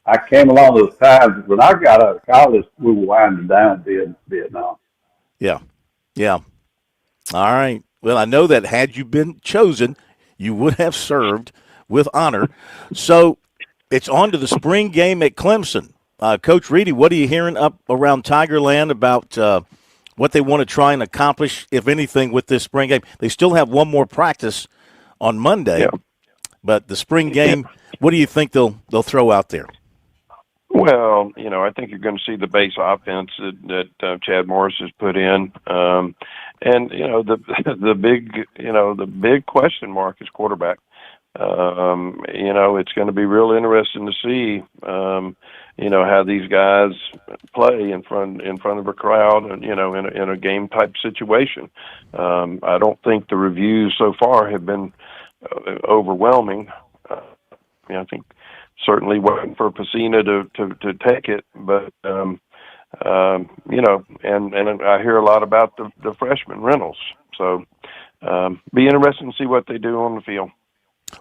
I came along those times. When I got out of college, we were winding down Vietnam.
Yeah. All right. Well, I know that had you been chosen, you would have served with honor. So it's on to the spring game at Clemson. Coach Reedy, what are you hearing up around Tigerland about what they want to try and accomplish, if anything, with this spring game? They still have one more practice on Monday, but the spring game, what do you think they'll throw out there?
Well, I think you're going to see the base offense that Chad Morris has put in, and the big question mark is quarterback. It's going to be real interesting to see. have these guys play in front of a crowd, and in a game type situation. I don't think the reviews so far have been overwhelming. I think certainly waiting for Pacina to take it, but and I hear a lot about the freshman Reynolds. So be interesting to see what they do on the field.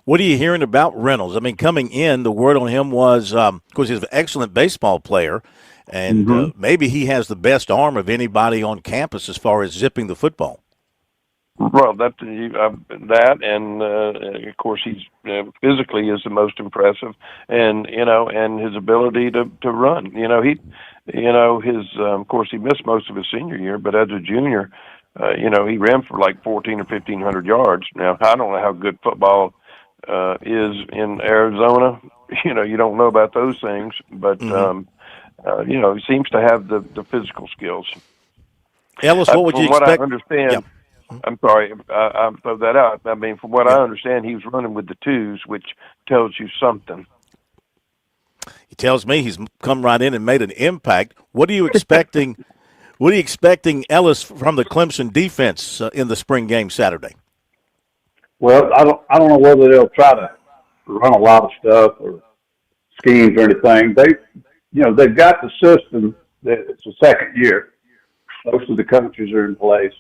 What are you hearing about Reynolds? I mean, coming in, the word on him was, of course, he's an excellent baseball player, and maybe he has the best arm of anybody on campus as far as zipping the football.
Well, that and of course he's physically is the most impressive, and his ability to run. His of course he missed most of his senior year, but as a junior, he ran for like 1,400 or 1,500 yards. Now I don't know how good football is in Arizona. You don't know about those things, but he seems to have the physical skills.
Ellis, what would you expect?
From what I understand, I'm sorry, I'll throw that out. I mean, from what I understand, he was running with the twos, which tells you something.
He tells me he's come right in and made an impact. What are you expecting? What are you expecting, Ellis, from the Clemson defense in the spring game Saturday?
Well, I don't know whether they'll try to run a lot of stuff or schemes or anything. They've got the system. It's the second year. Most of the coaches are in place.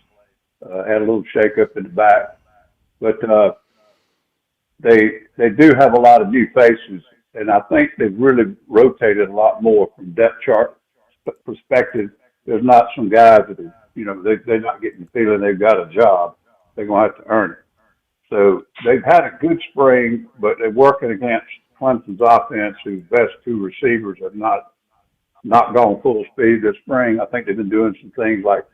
Had a little shake-up in the back. But they do have a lot of new faces, and I think they've really rotated a lot more from depth chart perspective. There's not some guys that they're not getting the feeling they've got a job. They're going to have to earn it. So they've had a good spring, but they're working against Clemson's offense, whose best two receivers have not gone full speed this spring. I think they've been doing some things like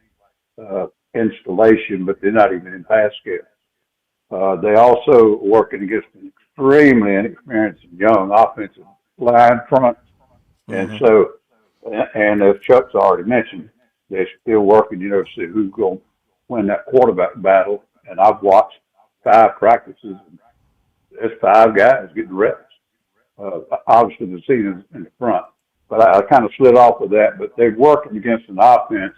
installation, but they're not even in pass scale. They also are working against an extremely inexperienced and young offensive line front. And so, and as Chuck's already mentioned, they're still working, to see who's going to win that quarterback battle. And I've watched 5 practices, and there's 5 guys getting reps. Obviously, the season's in the front. But I kind of slid off of that. But they're working against an offense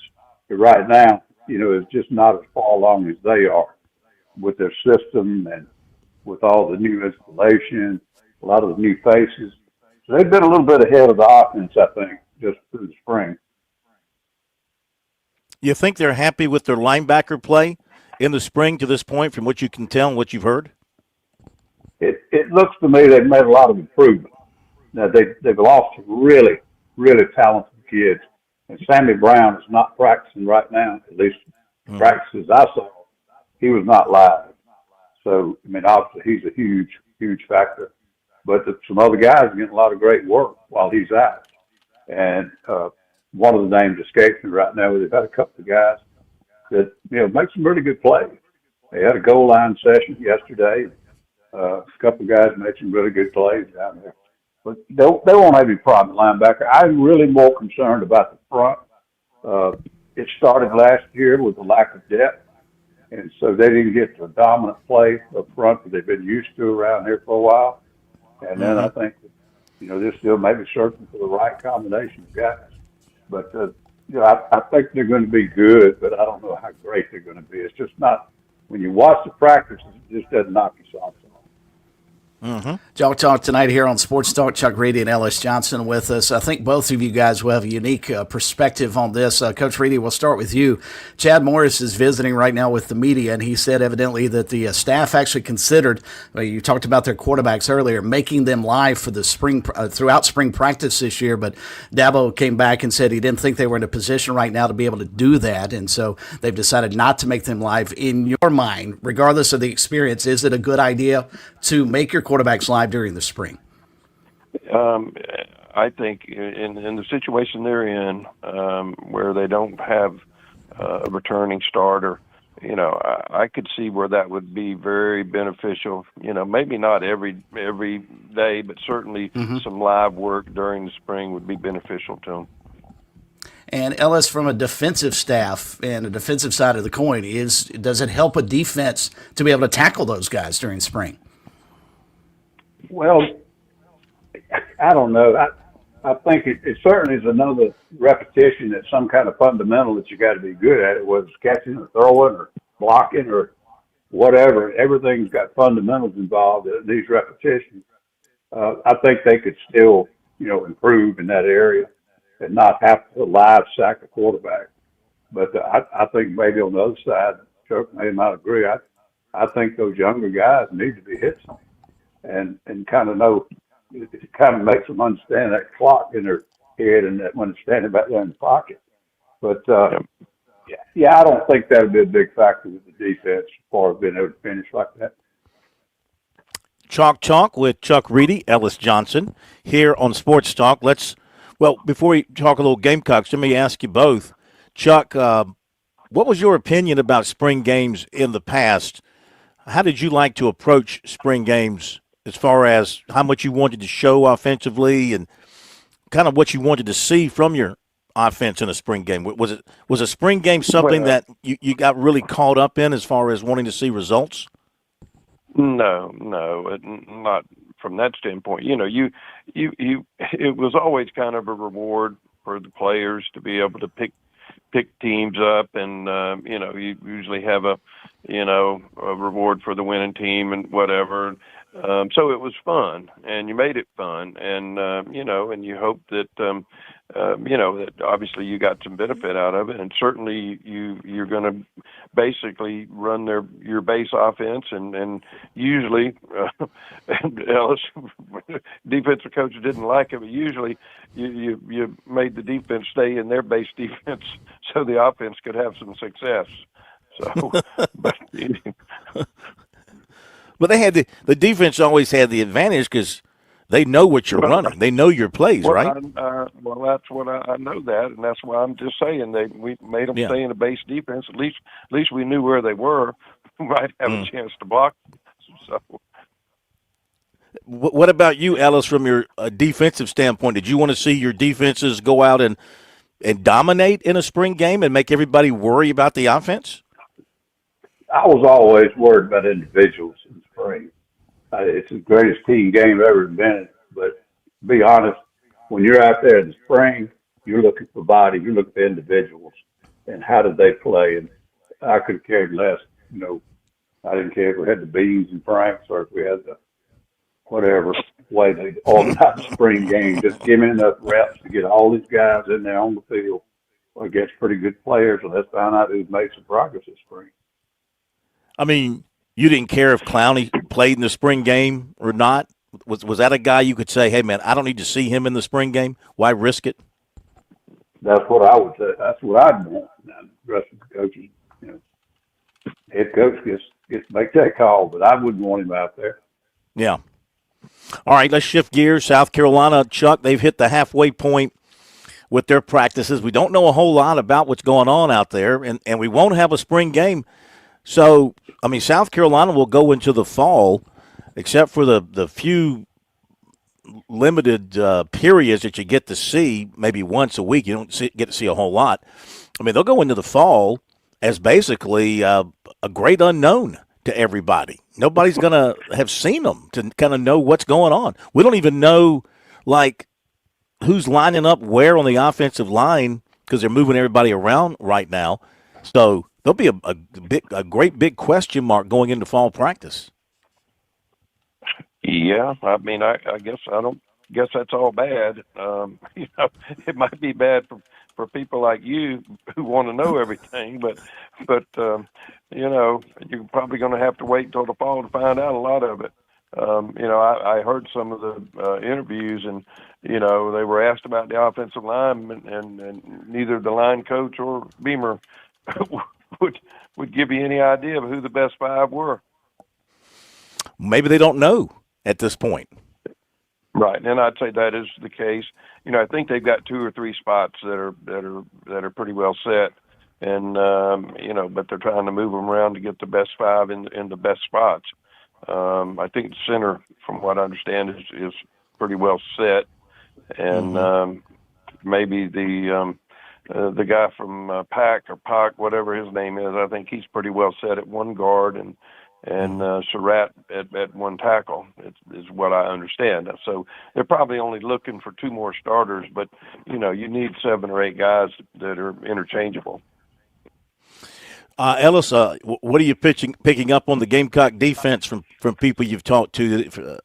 that right now, is just not as far along as they are with their system and with all the new installation, a lot of the new faces. So they've been a little bit ahead of the offense, I think, just through the spring.
You think they're happy with their linebacker play in the spring to this point, from what you can tell and what you've heard?
It looks to me they've made a lot of improvement. Now, they've lost really, really talented kids. And Sammy Brown is not practicing right now, at least practices I saw. He was not live. So, obviously he's a huge, huge factor. But some other guys are getting a lot of great work while he's out. And one of the names escapes me right now. They've had a couple of guys that, make some really good plays. They had a goal line session yesterday. A couple of guys made some really good plays down there. But they won't have any problem at linebacker. I'm really more concerned about the front. It started last year with the lack of depth, and so they didn't get the dominant play up front that they've been used to around here for a while. And then I think that, they're still maybe searching for the right combination of guys. But, I think they're going to be good, but I don't know how great they're going to be. It's just not, when you watch the practices, it just doesn't knock your socks off.
Joe Talk tonight here on Sports Talk. Chuck Reedy and Ellis Johnson with us. I think both of you guys will have a unique perspective on this. Coach Reedy, we'll start with you. Chad Morris is visiting right now with the media, and he said evidently that the staff actually considered, you talked about their quarterbacks earlier, making them live for the spring throughout spring practice this year, but Dabo came back and said he didn't think they were in a position right now to be able to do that, and so they've decided not to make them live. In your mind, regardless of the experience, is it a good idea to make your quarterbacks live during the spring?
I think in the situation they're in, where they don't have a returning starter, I could see where that would be very beneficial. Maybe not every day, but certainly some live work during the spring would be beneficial to them.
And Ellis, from a defensive staff and a defensive side of the coin, does it help a defense to be able to tackle those guys during spring?
Well, I don't know. I think it certainly is another repetition that's some kind of fundamental that you got to be good at it, whether it's catching or throwing or blocking or whatever. Everything's got fundamentals involved in these repetitions. I think they could still, improve in that area and not have to live sack the quarterback. But I think maybe on the other side, Chuck may not agree. I think those younger guys need to be hit some and kind of know. It kind of makes them understand that clock in their head and that when it's standing back there in the pocket. But yeah, I don't think that would be a big factor with the defense as far as being able to finish like that.
Chalk Talk with Chuck Reedy, Ellis Johnson, here on Sports Talk. Before we talk a little Gamecocks, let me ask you both. Chuck, what was your opinion about spring games in the past? How did you like to approach spring games as far as how much you wanted to show offensively and kind of what you wanted to see from your offense in a spring game? Was a spring game something that you got really caught up in as far as wanting to see results?
No, not from that standpoint. It was always kind of a reward for the players to be able to pick teams up, and you usually have a reward for the winning team and whatever. So it was fun, and you made it fun, and and you hope that that obviously you got some benefit out of it, and certainly you're going to basically run your base offense, and usually Ellis, defensive coach didn't like it, but usually you made the defense stay in their base defense so the offense could have some success. So,
But they had the defense always had the advantage because they know what you're running. They know your plays, right?
That's what I know that, and that's why I'm just saying we made them stay in the base defense. At least we knew where they were. We might have a chance to block them. So.
What about you, Ellis, from your defensive standpoint? Did you want to see your defenses go out and dominate in a spring game and make everybody worry about the offense?
I was always worried about individuals in spring. It's the greatest team game ever invented. But to be honest, when you're out there in the spring, you're looking for body, you're looking for individuals, and how did they play? And I could have cared less. I didn't care if we had the Beans and Franks or if we had the whatever way they organized the spring game. Just give me enough reps to get all these guys in there on the field against pretty good players, and let's find out who's made some progress this spring.
I mean, you didn't care if Clowney played in the spring game or not? Was that a guy you could say, hey, man, I don't need to see him in the spring game? Why risk it?
That's what I would say. That's what I'd want. Now, the rest of the coaches, head coach gets to make that call, but I wouldn't want him out there.
Yeah. All right, let's shift gears. South Carolina, Chuck, they've hit the halfway point with their practices. We don't know a whole lot about what's going on out there, and we won't have a spring game. So, I mean, South Carolina will go into the fall, except for the few limited periods that you get to see maybe once a week. You don't get to see a whole lot. I mean, they'll go into the fall as basically a great unknown to everybody. Nobody's going to have seen them to kind of know what's going on. We don't even know, who's lining up where on the offensive line because they're moving everybody around right now. So there'll be a great big question mark going into fall practice.
Yeah, I mean, I guess I don't guess that's all bad. It might be bad for people like you who want to know everything, but you're probably going to have to wait until the fall to find out a lot of it. I heard some of the interviews, and they were asked about the offensive line, and neither the line coach or Beamer would give you any idea of who the best five were.
Maybe they don't know at this point.
Right, and I'd say that is the case. I think they've got 2 or 3 spots that are pretty well set, and but they're trying to move them around to get the best 5 in the best spots. I think the center, from what I understand, is pretty well set, and maybe the guy from Pack or Pac, whatever his name is, I think he's pretty well set at one guard, and and Surratt at one tackle. Is what I understand. So they're probably only looking for 2 more starters, but you need 7 or 8 guys that are interchangeable.
Ellis, what are you picking up on the Gamecock defense from people you've talked to?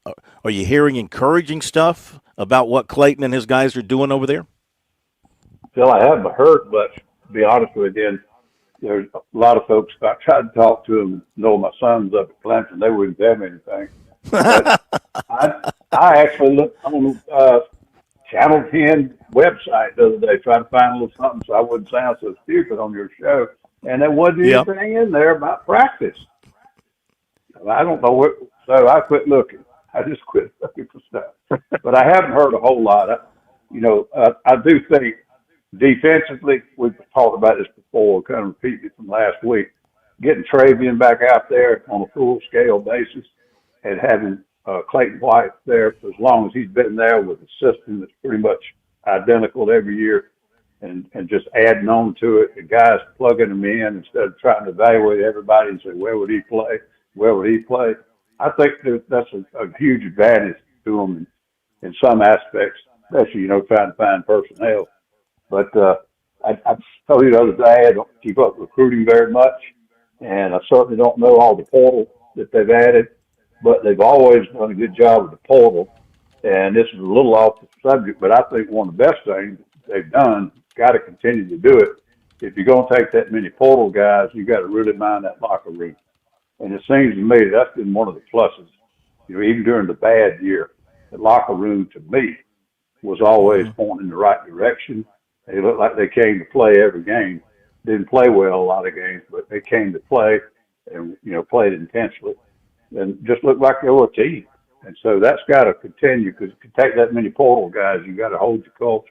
Are you hearing encouraging stuff about what Clayton and his guys are doing over there?
Phil, I haven't heard much, to be honest with you. And there's a lot of folks, I tried to talk to them, my son's up at Clemson, they wouldn't tell me anything. But I actually looked on Channel 10 website the other day, trying to find a little something so I wouldn't sound so stupid on your show. And there wasn't anything in there about practice. I don't know what, so I quit looking. I just quit looking for stuff. But I haven't heard a whole lot. I do think defensively, we've talked about this before, kind of repeating it from last week, getting Travian back out there on a full-scale basis and having Clayton White there for as long as he's been there with a system that's pretty much identical every year. And just adding on to it, the guys plugging them in instead of trying to evaluate everybody and say, where would he play? Where would he play? I think that's a huge advantage to them in some aspects, especially, trying to find personnel. But I told you the other day, I don't keep up recruiting very much, and I certainly don't know all the portal that they've added, but they've always done a good job with the portal. And this is a little off the subject, but I think one of the best things they've done, got to continue to do it. If you're going to take that many portal guys, you got to really mind that locker room. And it seems to me that's been one of the pluses. Even during the bad year, the locker room to me was always pointing in the right direction. They looked like they came to play every game. Didn't play well a lot of games, but they came to play and played intensely and just looked like they were a team. And so that's got to continue because if you take that many portal guys, you got to hold your culture.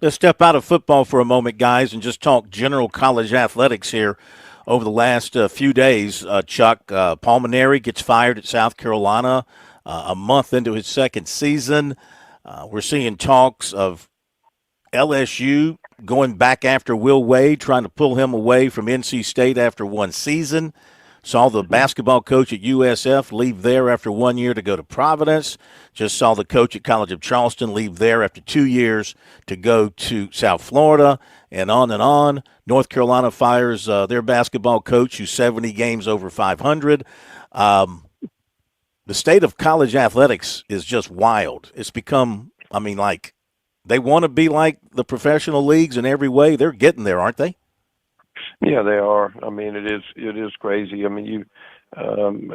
Let's step out of football for a moment, guys, and just talk general college athletics here. Over the last few days, Chuck, Paul Mainieri gets fired at South Carolina a month into his second season. We're seeing talks of LSU going back after Will Wade, trying to pull him away from NC State after one season. Saw the basketball coach at USF leave there after 1 year to go to Providence. Just saw the coach at College of Charleston leave there after 2 years to go to South Florida, and on and on. North Carolina fires their basketball coach who's 70 games over 500. The state of college athletics is just wild. It's become, they want to be like the professional leagues in every way. They're getting there, aren't they?
Yeah, they are. It is crazy.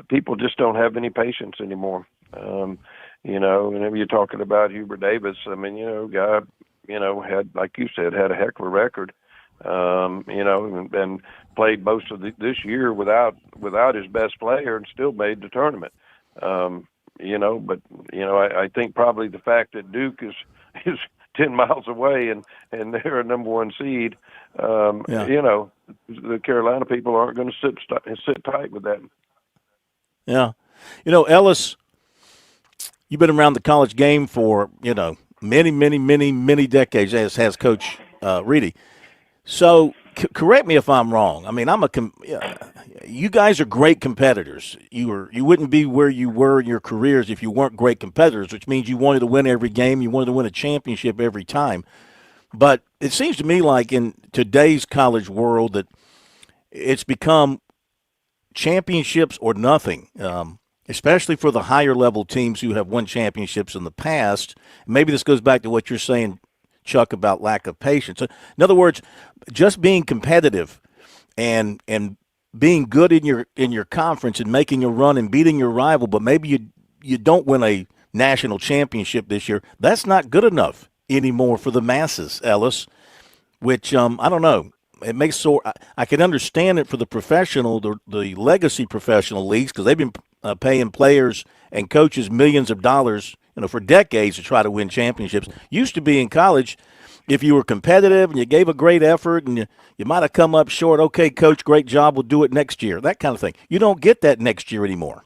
People just don't have any patience anymore. Whenever you're talking about Hubert Davis, guy, had, like you said, had a heck of a record, and played most of this year without his best player and still made the tournament. I think probably the fact that Duke is 10 miles away and they're a number 1 seed, the Carolina people aren't going to sit tight with that.
Yeah. Ellis, you've been around the college game for, many, many, many, many decades, as has Coach Reedy. So correct me if I'm wrong. You guys are great competitors. You wouldn't be where you were in your careers if you weren't great competitors, which means you wanted to win every game. You wanted to win a championship every time. But it seems to me like in today's college world that it's become championships or nothing, especially for the higher level teams who have won championships in the past. Maybe this goes back to what you're saying, Chuck, about lack of patience. In other words, just being competitive and being good in your conference and making a run and beating your rival, but maybe you don't win a national championship this year. That's not good enough anymore for the masses, Ellis, which I don't know. It makes I can understand it for the professional, the legacy professional leagues, because they've been paying players and coaches millions of dollars, for decades to try to win championships. Used to be in college, if you were competitive and you gave a great effort and you might have come up short, okay, coach, great job, we'll do it next year, that kind of thing. You don't get that next year anymore.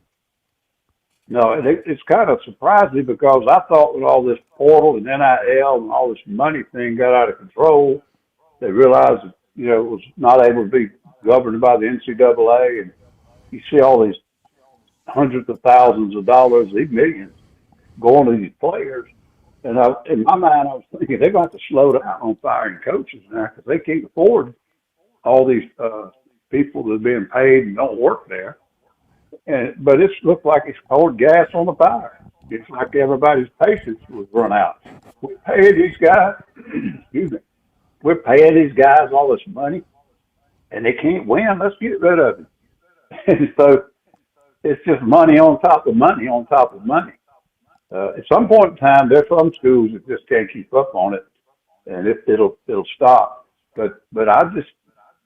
No, it's kind of surprising because I thought with all this portal and NIL and all this money thing got out of control, they realized that, it was not able to be governed by the NCAA, and you see all these hundreds of thousands of dollars, these millions going to these players. And in my mind, I was thinking they're going to have to slow down on firing coaches now because they can't afford all these people that are being paid and don't work there. But it looked like it's poured gas on the fire. It's like everybody's patience was run out. We pay these guys, excuse me, we're paying these guys all this money, and they can't win. Let's get rid of it. And so it's just money on top of money on top of money. At some point in time, there's some schools that just can't keep up on it, and it'll stop. But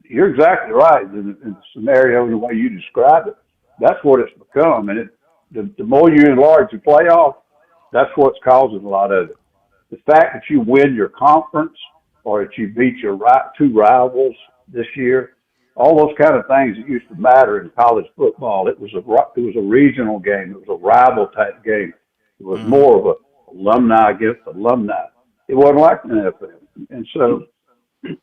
you're exactly right in the scenario and the way you describe it. That's what it's become, and the more you enlarge the playoff, that's what's causing a lot of it. The fact that you win your conference or that you beat your two rivals this year, all those kind of things that used to matter in college football. It was a regional game. It was a rival type game. It was more of a alumni against alumni. It wasn't like the NFL. And so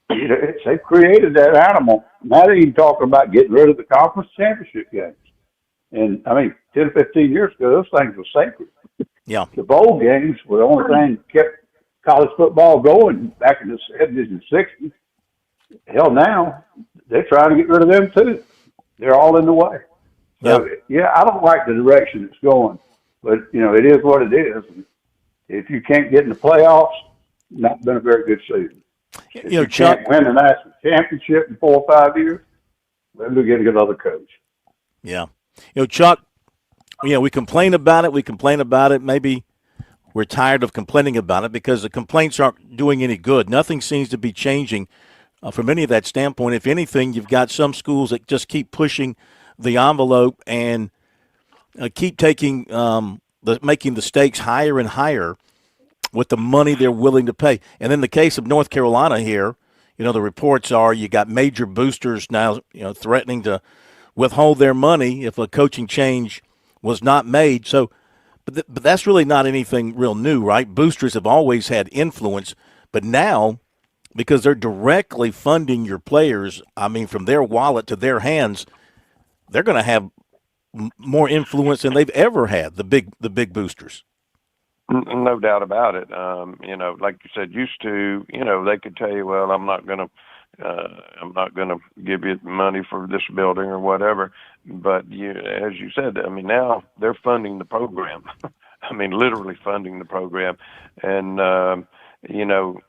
they created that animal. Now they're even talking about getting rid of the conference championship games. And, 10, 15 years ago, those things were sacred.
Yeah.
The bowl games were the only thing that kept college football going back in the 70s and 60s. Hell, now they're trying to get rid of them, too. They're all in the way. So, I don't like the direction it's going. But, it is what it is. If you can't get in the playoffs, not been a very good season. If you
Chuck,
can't win the national championship in 4 or 5 years, maybe we'll get another coach.
Yeah. Chuck, we complain about it. Maybe we're tired of complaining about it because the complaints aren't doing any good. Nothing seems to be changing from any of that standpoint. If anything, you've got some schools that just keep pushing the envelope and keep taking making the stakes higher and higher with the money they're willing to pay. And in the case of North Carolina here, the reports are you got major boosters now, threatening to withhold their money if a coaching change was not made. So, but that's really not anything real new, right? Boosters have always had influence, but now, because they're directly funding your players, from their wallet to their hands, they're going to have more influence than they've ever had, the big boosters.
No doubt about it. Like you said, used to, they could tell you, well, I'm not going to give you money for this building or whatever. But as you said, now they're funding the program. Literally funding the program. And, you don't,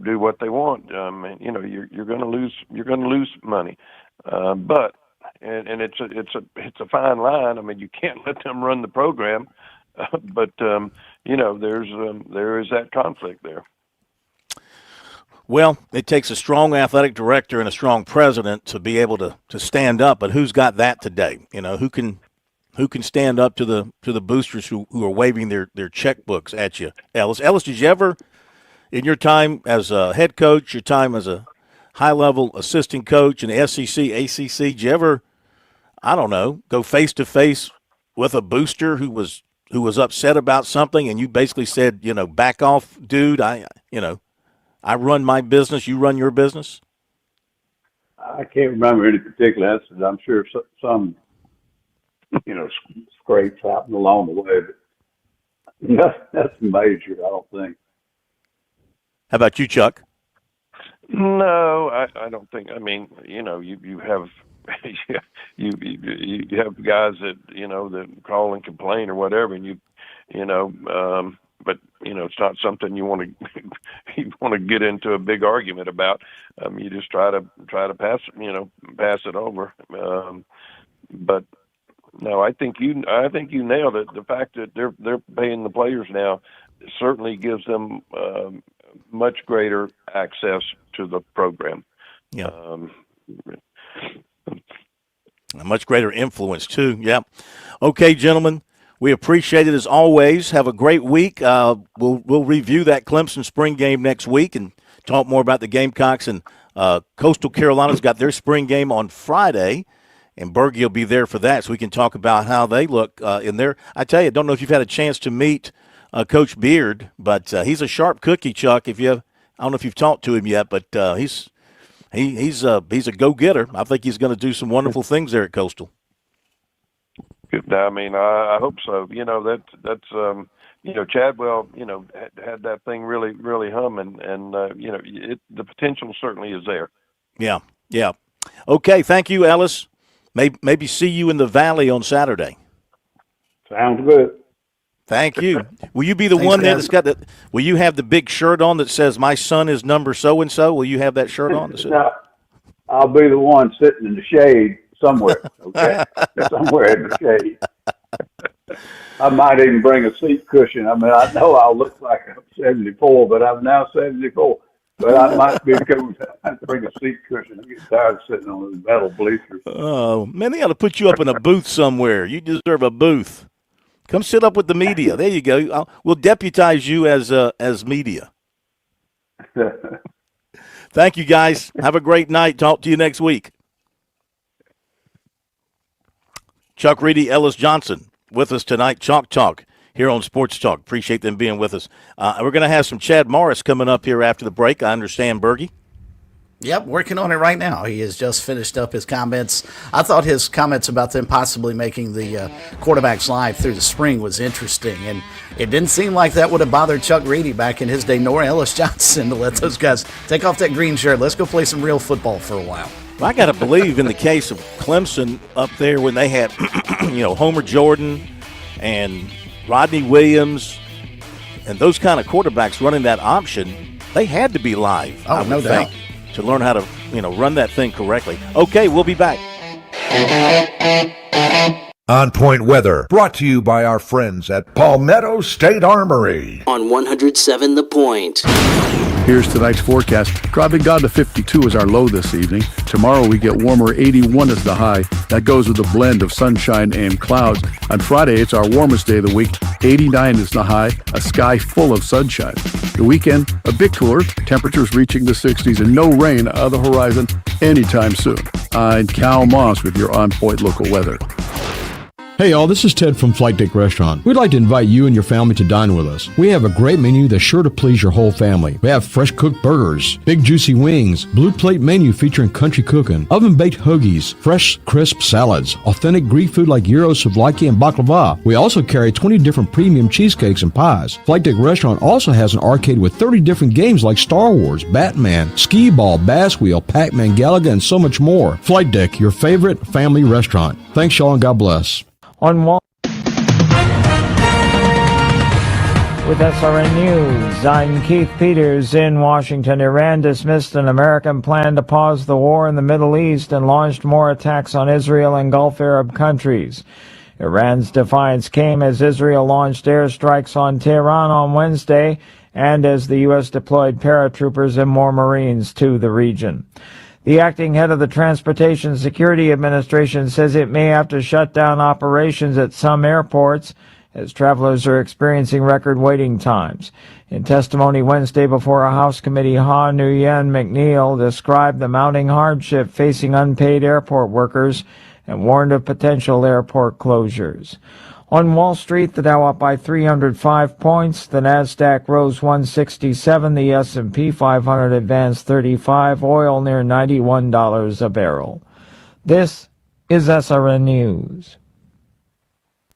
do what they want. You're going to lose money. But it's a fine line. You can't let them run the program, but there is that conflict there.
Well, it takes a strong athletic director and a strong president to be able to stand up. But who's got that today? Who can stand up to the boosters who are waving their checkbooks at you? Ellis, did you ever, in your time as a head coach, your time as a high-level assistant coach in the SEC, ACC, did you ever, go face-to-face with a booster who was upset about something and you basically said, back off, dude, I run my business, you run your business?
I can't remember any particular instance. I'm sure some scrapes happened along the way, but nothing major, I don't think.
How about you, Chuck?
No, I don't think. You have you have guys that that call and complain or whatever, and but it's not something you want to get into a big argument about. You just try to pass it over. But no, I think you nailed it. The fact that they're paying the players now certainly gives them much greater access to the program.
Yeah. A much greater influence, too. Yeah. Okay, gentlemen, we appreciate it as always. Have a great week. We'll review that Clemson spring game next week and talk more about the Gamecocks. And Coastal Carolina's got their spring game on Friday, and Bergie will be there for that, so we can talk about how they look in there. I tell you, I don't know if you've had a chance to meet Coach Beard, but he's a sharp cookie, Chuck. I don't know if you've talked to him yet, but he's he's a go-getter. I think he's going to do some wonderful things there at Coastal.
I mean, I hope so. That's Chadwell, had that thing really, really humming, and the potential certainly is there.
Yeah. Okay, thank you, Ellis. Maybe see you in the Valley on Saturday.
Sounds good.
Thank you. Will you be the one there that's got the? Will you have the big shirt on that says "My son is number so and so"? Will you have that shirt on?
No, I'll be the one sitting in the shade somewhere. Okay, somewhere in the shade. I might even bring a seat cushion. I mean, I know I'll look like I'm 74, but I'm now 74. But I might be cool. I have to bring a seat cushion. I get tired of sitting on those metal bleachers.
Oh man, they ought to put you up in a booth somewhere. You deserve a booth. Come sit up with the media. There you go. We'll deputize you as media. Thank you, guys. Have a great night. Talk to you next week. Chuck Reedy, Ellis Johnson with us tonight. Chalk Talk here on Sports Talk. Appreciate them being with us. We're going to have some Chad Morris coming up here after the break. I understand, Bergie.
Yep, working on it right now. He has just finished up his comments. I thought his comments about them possibly making the quarterbacks live through the spring was interesting, and it didn't seem like that would have bothered Chuck Reedy back in his day, nor Ellis Johnson, to let those guys take off that green shirt. Let's go play some real football for a while.
Well, I got to believe in the case of Clemson up there when they had, Homer Jordan and Rodney Williams and those kind of quarterbacks running that option, they had to be live.
Oh, no doubt.
To learn how to, run that thing correctly. Okay, we'll be back.
On Point Weather, brought to you by our friends at Palmetto State Armory.
On 107 The Point.
Here's tonight's forecast. Dropping down to 52 is our low this evening. Tomorrow we get warmer, 81 is the high. That goes with a blend of sunshine and clouds. On Friday, it's our warmest day of the week. 89 is the high, a sky full of sunshine. The weekend, a bit cooler, temperatures reaching the 60s and no rain on the horizon anytime soon. I'm Cal Moss with your On Point local weather.
Hey y'all, this is Ted from Flight Deck Restaurant. We'd like to invite you and your family to dine with us. We have a great menu that's sure to please your whole family. We have fresh cooked burgers, big juicy wings, blue plate menu featuring country cooking, oven baked hoagies, fresh crisp salads, authentic Greek food like gyros, souvlaki, and baklava. We also carry 20 different premium cheesecakes and pies. Flight Deck Restaurant also has an arcade with 30 different games like Star Wars, Batman, Skee-Ball, Bass Wheel, Pac-Man, Galaga, and so much more. Flight Deck, your favorite family restaurant. Thanks y'all and God bless.
On Wall with SRN News, I'm Keith Peters in Washington. Iran dismissed an American plan to pause the war in the Middle East and launched more attacks on Israel and Gulf Arab countries. Iran's defiance came as Israel launched airstrikes on Tehran on Wednesday and as the U.S. deployed paratroopers and more Marines to the region. The acting head of the Transportation Security Administration says it may have to shut down operations at some airports as travelers are experiencing record waiting times. In testimony Wednesday before a House committee, Ha Nguyen McNeil described the mounting hardship facing unpaid airport workers and warned of potential airport closures. On Wall Street, the Dow up by 305 points, the Nasdaq rose 167, the S&P 500 advanced 35, oil near $91 a barrel. This is SRN News.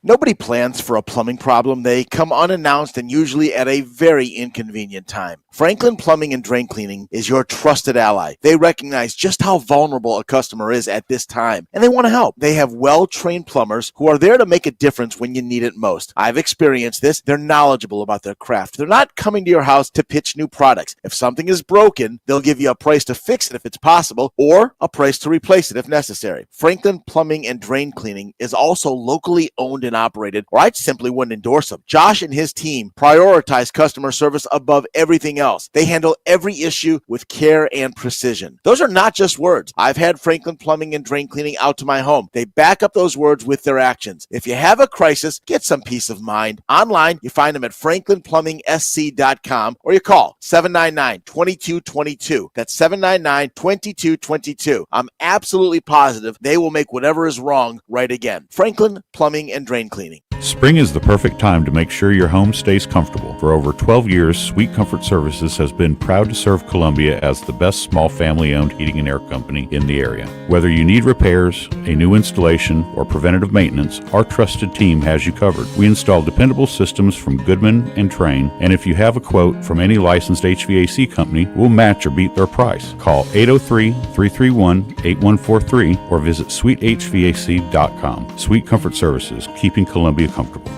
Nobody plans for a plumbing problem. They come unannounced and usually at a very inconvenient time. Franklin Plumbing and Drain Cleaning is your trusted ally. They recognize just how vulnerable a customer is at this time, and they want to help. They have well-trained plumbers who are there to make a difference when you need it most. I've experienced this. They're knowledgeable about their craft. They're not coming to your house to pitch new products. If something is broken, they'll give you a price to fix it if it's possible, or a price to replace it if necessary. Franklin Plumbing and Drain Cleaning is also locally owned and operated, or I simply wouldn't endorse them. Josh and his team prioritize customer service above everything else. They handle every issue with care and precision. Those are not just words. I've had Franklin Plumbing and Drain Cleaning out to my home. They back up those words with their actions. If you have a crisis, get some peace of mind. Online, you find them at franklinplumbing.sc.com or you call 799-2222. That's 799-2222. I'm absolutely positive they will make whatever is wrong right again. Franklin Plumbing and Drain Cleaning.
Spring is the perfect time to make sure your home stays comfortable. For over 12 years, Sweet Comfort Services has been proud to serve Columbia as the best small family-owned heating and air company in the area. Whether you need repairs, a new installation, or preventative maintenance, our trusted team has you covered. We install dependable systems from Goodman and Train, and if you have a quote from any licensed HVAC company, we'll match or beat their price. Call 803-331-8143 or visit sweethvac.com. Sweet Comfort Services, keeping Columbia comfortable.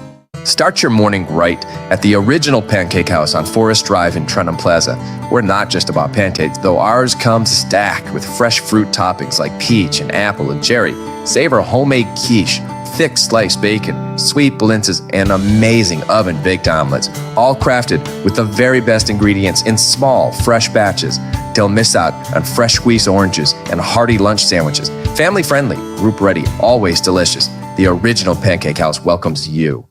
Start your morning right at the original Pancake House on Forest Drive in Trenton Plaza. We're not just about pancakes, though ours comes stacked with fresh fruit toppings like peach and apple and cherry. Savor homemade quiche, thick sliced bacon, sweet blintzes, and amazing oven-baked omelets, all crafted with the very best ingredients in small, fresh batches. Don't miss out on fresh squeezed oranges and hearty lunch sandwiches. Family-friendly, group-ready, always delicious. The original Pancake House welcomes you.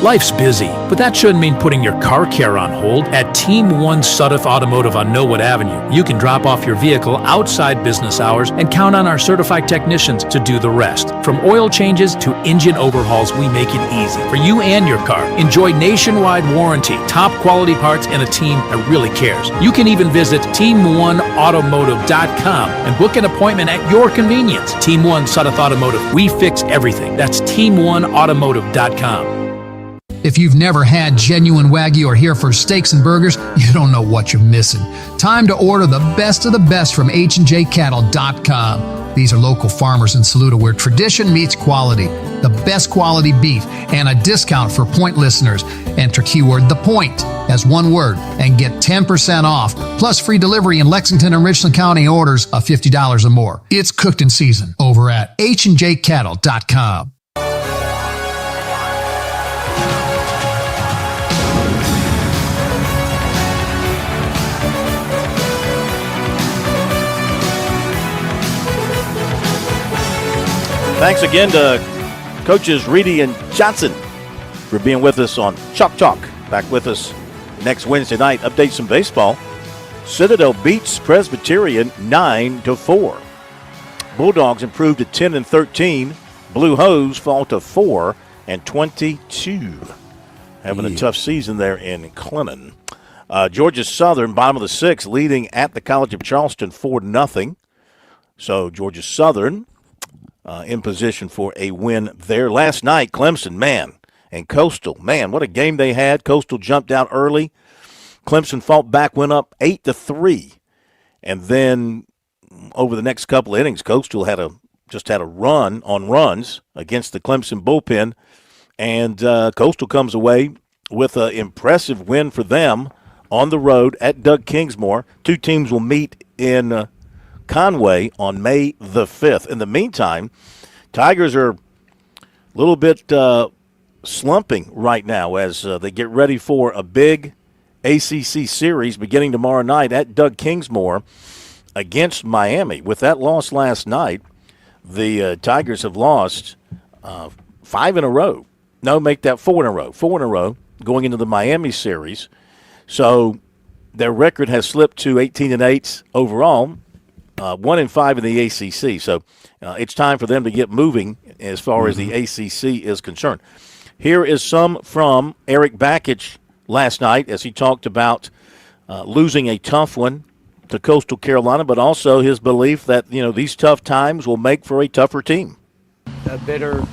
Life's busy, but that shouldn't mean putting your car care on hold. At Team 1 Sudduth Automotive on Knollwood Avenue, you can drop off your vehicle outside business hours and count on our certified technicians to do the rest. From oil changes to engine overhauls, we make it easy for you and your car. Enjoy nationwide warranty, top quality parts, and a team that really cares. You can even visit Team1Automotive.com and book an appointment at your convenience. Team 1 Sudduth Automotive, we fix everything. That's Team1Automotive.com.
If you've never had genuine Wagyu or Hereford steaks and burgers, you don't know what you're missing. Time to order the best of the best from HandJCattle.com. These are local farmers in Saluda where tradition meets quality. The best quality beef and a discount for Point listeners. Enter keyword The Point as one word and get 10% off, plus free delivery in Lexington and Richland County orders of $50 or more. It's cooked in season over at HandJCattle.com.
Thanks again to Coaches Reedy and Johnson for being with us on Chalk Talk. Back with us next Wednesday night. Update some baseball. Citadel beats Presbyterian 9-4. Bulldogs improved to 10-13. Blue Hose fall to 4-22. Having a tough season there in Clinton. Georgia Southern, bottom of the sixth, leading at the College of Charleston 4-0. So Georgia Southern in position for a win there. Last night, Clemson, man, and Coastal, man, what a game they had. Coastal jumped out early. Clemson fought back, went up 8-3. And then over the next couple of innings, Coastal just had a run on runs against the Clemson bullpen. And Coastal comes away with an impressive win for them on the road at Doug Kingsmore. Two teams will meet in Conway on May the 5th. In the meantime, Tigers are a little bit slumping right now as they get ready for a big ACC series beginning tomorrow night at Doug Kingsmore against Miami. With that loss last night, the Tigers have lost 5 in a row. No, make that 4 in a row. 4 in a row going into the Miami series. So their record has slipped to 18-8 overall. 1-5 in the ACC. So it's time for them to get moving as far as the ACC is concerned. Here is some from Eric Bakich last night as he talked about losing a tough one to Coastal Carolina, but also his belief that, these tough times will make for a tougher team.
A bitter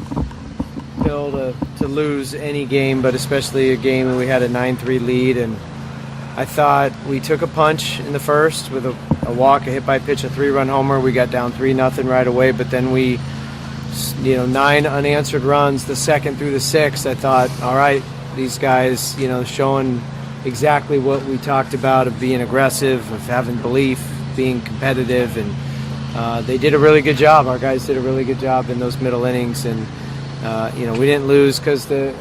pill to lose any game, but especially a game when we had a 9-3 lead. And I thought we took a punch in the first with a walk, a hit by pitch, a 3-run homer. We got down 3-0 right away, but then we, 9 unanswered runs the second through the sixth. I thought, all right, these guys, showing exactly what we talked about of being aggressive, of having belief, being competitive, and they did a really good job. Our guys did a really good job in those middle innings, and we didn't lose because the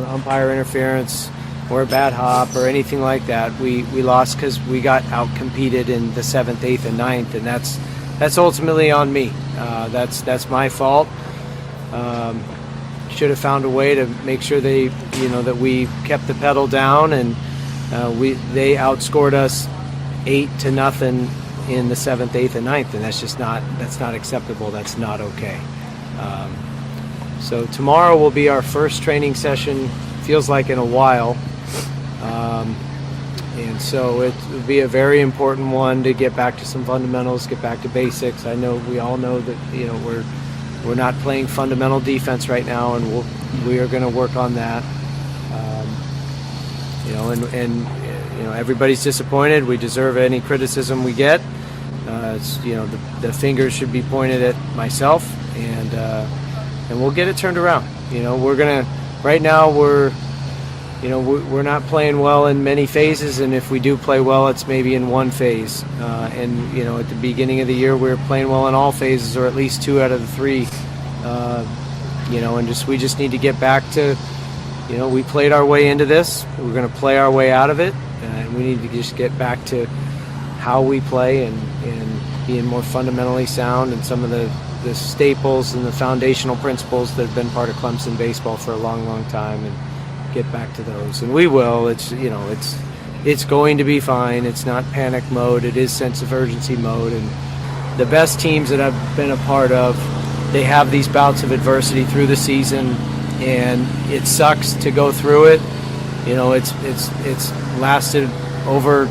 umpire interference or a bad hop or anything like that. We lost because we got out-competed in the 7th, 8th, and 9th, and that's ultimately on me. That's my fault. Should have found a way to make sure that we kept the pedal down, and they outscored us 8-0 in the 7th, 8th, and 9th, and that's not acceptable. That's not okay. So tomorrow will be our first training session, feels like in a while. And so it will be a very important one to get back to some fundamentals, get back to basics. I know we all know that we're not playing fundamental defense right now, and we are going to work on that. Everybody's disappointed. We deserve any criticism we get. The fingers should be pointed at myself, and we'll get it turned around. Right now we're not playing well in many phases, and if we do play well, it's maybe in one phase. At the beginning of the year, we were playing well in all phases, or at least 2 out of the 3. We just need to get back to, we played our way into this. We're going to play our way out of it, and we need to just get back to how we play and being more fundamentally sound, and some of the staples and the foundational principles that have been part of Clemson baseball for a long, long time, and get back to those. And we will. It's going to be fine. It's not panic mode. It is sense of urgency mode. And the best teams that I've been a part of, they have these bouts of adversity through the season, and it sucks to go through it. It's lasted over,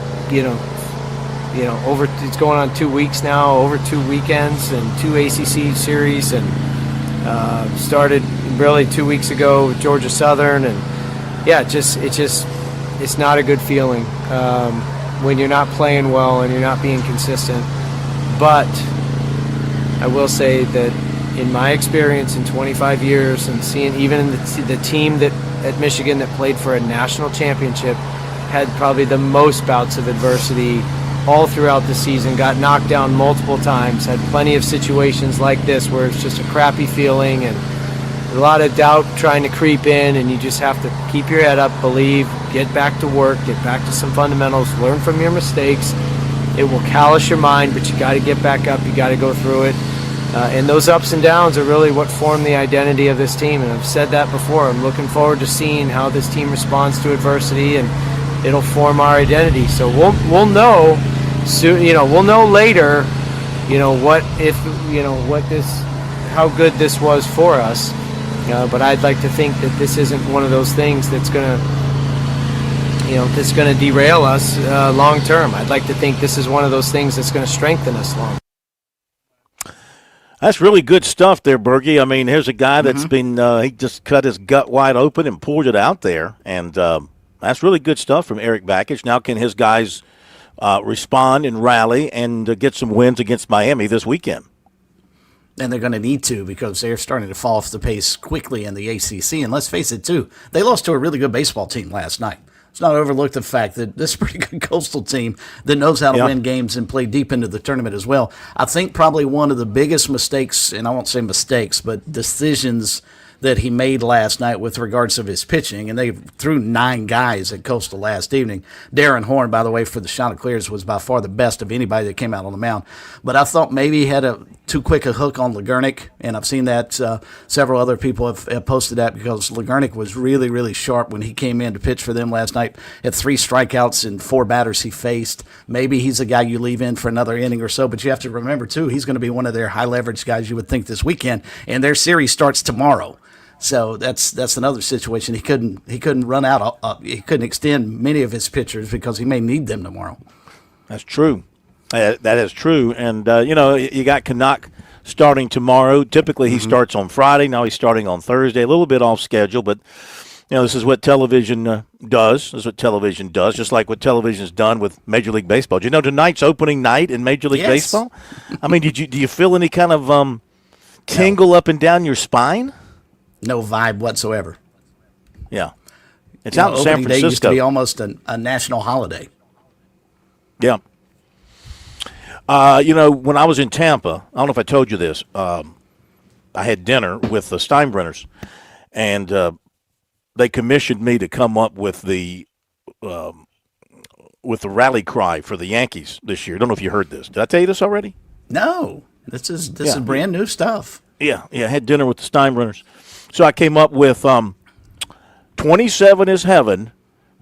it's going on 2 weeks now, over 2 weekends and 2 ACC series, and started really 2 weeks ago with Georgia Southern, and it's not a good feeling when you're not playing well and you're not being consistent. But I will say that in my experience in 25 years, and seeing even the team that at Michigan that played for a national championship had probably the most bouts of adversity all throughout the season, got knocked down multiple times, had plenty of situations like this where it's just a crappy feeling and a lot of doubt trying to creep in, and you just have to keep your head up, believe, get back to work, get back to some fundamentals, learn from your mistakes. It will callous your mind, but you got to get back up, you got to go through it. And those ups and downs are really what form the identity of this team, and I've said that before. I'm looking forward to seeing how this team responds to adversity, and it'll form our identity. So we'll know soon, we'll know later, how good this was for us. But I'd like to think that this isn't one of those things that's gonna derail us long term. I'd like to think this is one of those things that's gonna strengthen us long.
That's really good stuff there, Bergie. I mean, here's a guy that's been he just cut his gut wide open and poured it out there, and that's really good stuff from Eric Bakich. Now can his guys respond and rally and get some wins against Miami this weekend?
And they're going to need to, because they're starting to fall off the pace quickly in the ACC. And let's face it, too, they lost to a really good baseball team last night. Let's not overlook the fact that this is a pretty good Coastal team that knows how to win games and play deep into the tournament as well. I think probably one of the biggest mistakes, and I won't say mistakes, but decisions that he made last night with regards to his pitching, and they threw 9 guys at Coastal last evening. Darren Horn, by the way, for the Chanticleers was by far the best of anybody that came out on the mound. But I thought maybe he had too quick a hook on LeGurnick, and I've seen that several other people have posted that, because LeGurnick was really, really sharp when he came in to pitch for them last night. Had 3 strikeouts and 4 batters he faced. Maybe he's a guy you leave in for another inning or so, but you have to remember, too, he's going to be one of their high-leverage guys you would think this weekend, and their series starts tomorrow. So that's another situation. He couldn't run out. He couldn't extend many of his pitchers because he may need them tomorrow.
That's true. That is true. And you got Canuck starting tomorrow. Typically he starts on Friday. Now he's starting on Thursday. A little bit off schedule, but this is what television does. This is what television does. Just like what television's done with Major League Baseball. Do you know tonight's opening night in Major League Baseball? I mean, do you feel any kind of tingle up and down your spine?
No vibe whatsoever.
Yeah. It's out in San Francisco.
Day used to be almost a national holiday.
Yeah. When I was in Tampa, I don't know if I told you this, I had dinner with the Steinbrenners, and they commissioned me to come up with the rally cry for the Yankees this year. I don't know if you heard this. Did I tell you this already?
No. This is brand new stuff.
Yeah. I had dinner with the Steinbrenners. So I came up with 27 is heaven,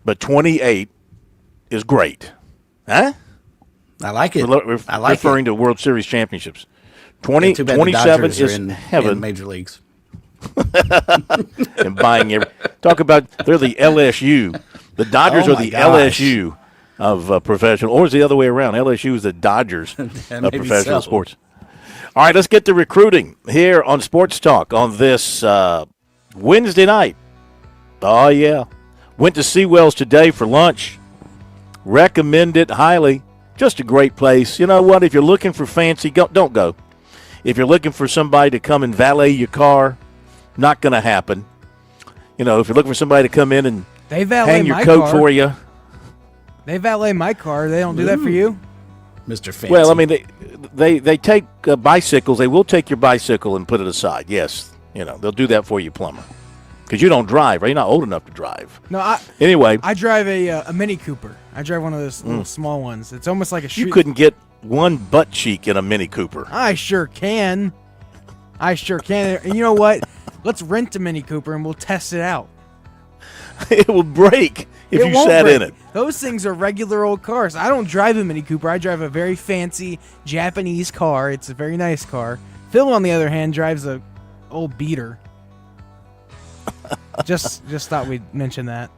but 28 is great. Huh?
I like it.
Referring to World Series championships. 27 is
in
heaven.
Major Leagues.
and buying talk about they're the LSU. The Dodgers are the LSU of professional, or is it the other way around? LSU is the Dodgers of professional sports. All right, let's get to recruiting here on Sports Talk on this Wednesday night. Oh, yeah. Went to Seawells today for lunch. Recommend it highly. Just a great place. You know what? If you're looking for fancy, don't go. If you're looking for somebody to come and valet your car, not going to happen. You know, if you're looking for somebody to come in and hang your coat for you.
They valet my car. They don't do that for you?
Mr. Fancy.
Well, I mean, they take bicycles. They will take your bicycle and put it aside. Yes, you know, they'll do that for you, plumber. Because you don't drive, right? You're not old enough to drive.
No, I drive a Mini Cooper. I drive one of those little small ones. It's almost like a street.
You couldn't get one butt cheek in a Mini Cooper.
I sure can. And you know what? Let's rent a Mini Cooper and we'll test it out.
It will break if you sat in it.
Those things are regular old cars. I don't drive a Mini Cooper. I drive a very fancy Japanese car. It's a very nice car. Phil, on the other hand, drives a old beater. Just thought we'd mention that.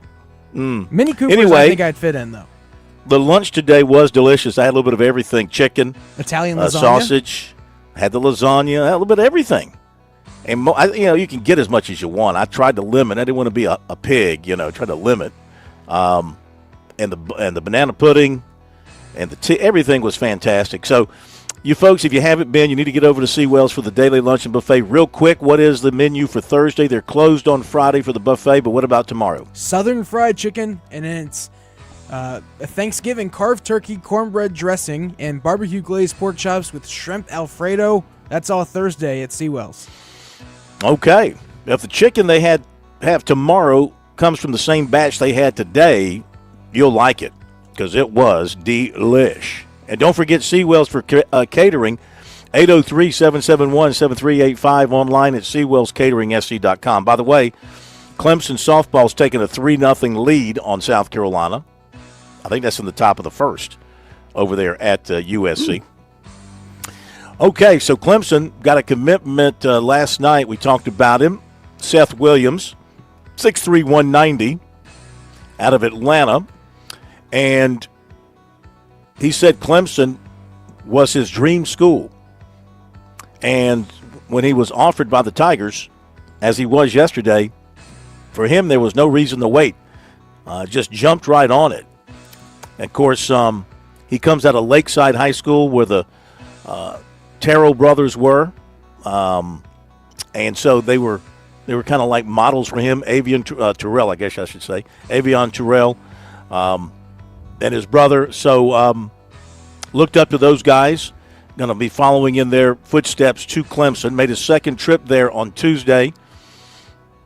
Mini Coopers,
anyway,
I think I'd fit in, though.
The lunch today was delicious. I had a little bit of everything. Chicken.
Italian lasagna.
Sausage. Had the lasagna. Had a little bit of everything. And, you can get as much as you want. I tried to limit. I didn't want to be a pig, tried to limit. And the banana pudding and the tea, everything was fantastic. So, you folks, if you haven't been, you need to get over to Seawells for the daily luncheon buffet. Real quick, what is the menu for Thursday? They're closed on Friday for the buffet, but what about tomorrow?
Southern fried chicken, and then it's a Thanksgiving carved turkey, cornbread dressing, and barbecue glazed pork chops with shrimp Alfredo. That's all Thursday at Seawells.
Okay. If the chicken they have tomorrow comes from the same batch they had today, you'll like it because it was delish. And don't forget Seawells for catering, 803-771-7385, online at SeawellsCateringSC.com. By the way, Clemson softball's taking a 3-0 lead on South Carolina. I think that's in the top of the first over there at USC. Okay, so Clemson got a commitment last night. We talked about him. Seth Williams, 6'3", 190, out of Atlanta. And he said Clemson was his dream school. And when he was offered by the Tigers, as he was yesterday, for him there was no reason to wait. Just jumped right on it. And of course, he comes out of Lakeside High School where the Terrell brothers were. And so they were kind of like models for him. Avian Terrell, I guess I should say. Avian Terrell and his brother. So looked up to those guys. Going to be following in their footsteps to Clemson. Made his second trip there on Tuesday.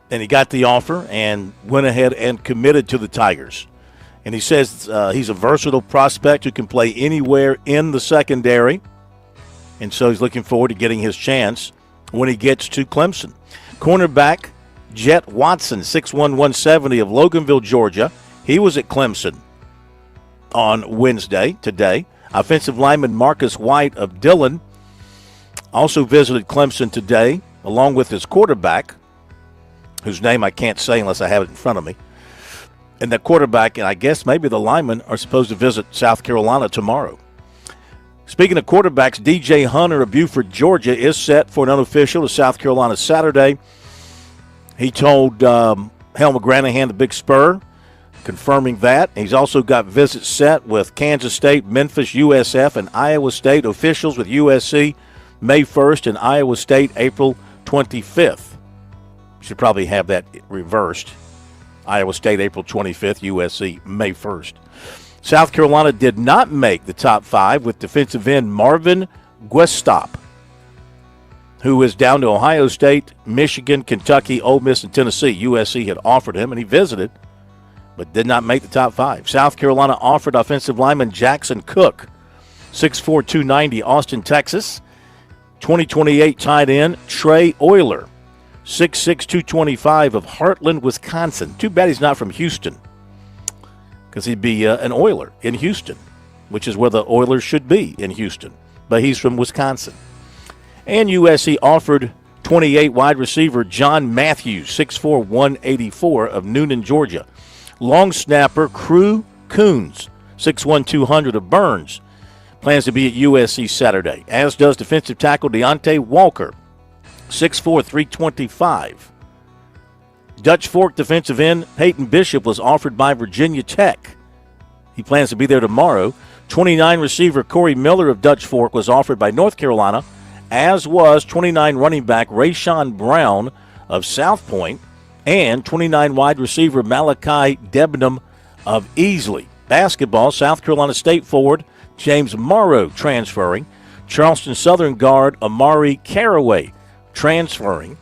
And he got the offer and went ahead and committed to the Tigers. And he says he's a versatile prospect who can play anywhere in the secondary. And so he's looking forward to getting his chance when he gets to Clemson. Cornerback Jet Watson, 6'1", 170 of Loganville, Georgia. He was at Clemson on Wednesday, today. Offensive lineman Marcus White of Dillon also visited Clemson today, along with his quarterback, whose name I can't say unless I have it in front of me. And the quarterback, and I guess maybe the linemen, are supposed to visit South Carolina tomorrow. Speaking of quarterbacks, DJ Hunter of Beaufort, Georgia, is set for an unofficial to South Carolina Saturday. He told Hal McGranahan, the Big Spur, confirming that. He's also got visits set with Kansas State, Memphis, USF, and Iowa State officials with USC May 1st and Iowa State April 25th. Should probably have that reversed. Iowa State April 25th, USC May 1st. South Carolina did not make the top 5 with defensive end Marvin Guestop, who is down to Ohio State, Michigan, Kentucky, Ole Miss, and Tennessee. USC had offered him, and he visited, but did not make the top 5. South Carolina offered offensive lineman Jackson Cook, 6'4", 290, Austin, Texas. 2028 tight end Trey Euler, 6'6", 225 of Heartland, Wisconsin. Too bad he's not from Houston, because he'd be an Oiler in Houston, which is where the Oilers should be, in Houston. But he's from Wisconsin. And USC offered 28, wide receiver John Matthews, 6'4", 184 of Noonan, Georgia. Long snapper Crew Coons, 6'1", 200 of Burns. Plans to be at USC Saturday, as does defensive tackle Deontay Walker, 6'4", 325. Dutch Fork defensive end Peyton Bishop was offered by Virginia Tech. He plans to be there tomorrow. 29 receiver Corey Miller of Dutch Fork was offered by North Carolina, as was 29 running back Rayshawn Brown of South Point and 29 wide receiver Malachi Debnam of Easley. Basketball, South Carolina State forward James Morrow transferring. Charleston Southern guard Amari Caraway transferring.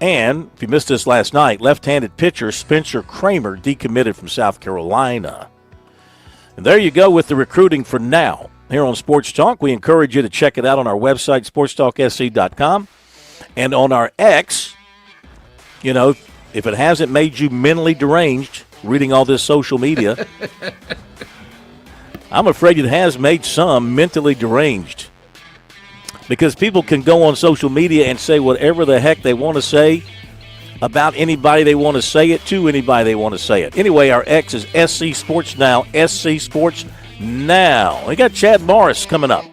And, if you missed this last night, left-handed pitcher Spencer Kramer decommitted from South Carolina. And there you go with the recruiting for now. Here on Sports Talk, we encourage you to check it out on our website, SportsTalkSC.com. And on our X, you know, if it hasn't made you mentally deranged reading all this social media, I'm afraid it has made some mentally deranged. Because people can go on social media and say whatever the heck they want to say about anybody they want to say it to, anybody they want to say it. Anyway, our X is SC Sports Now, SC Sports Now. We got Chad Morris coming up.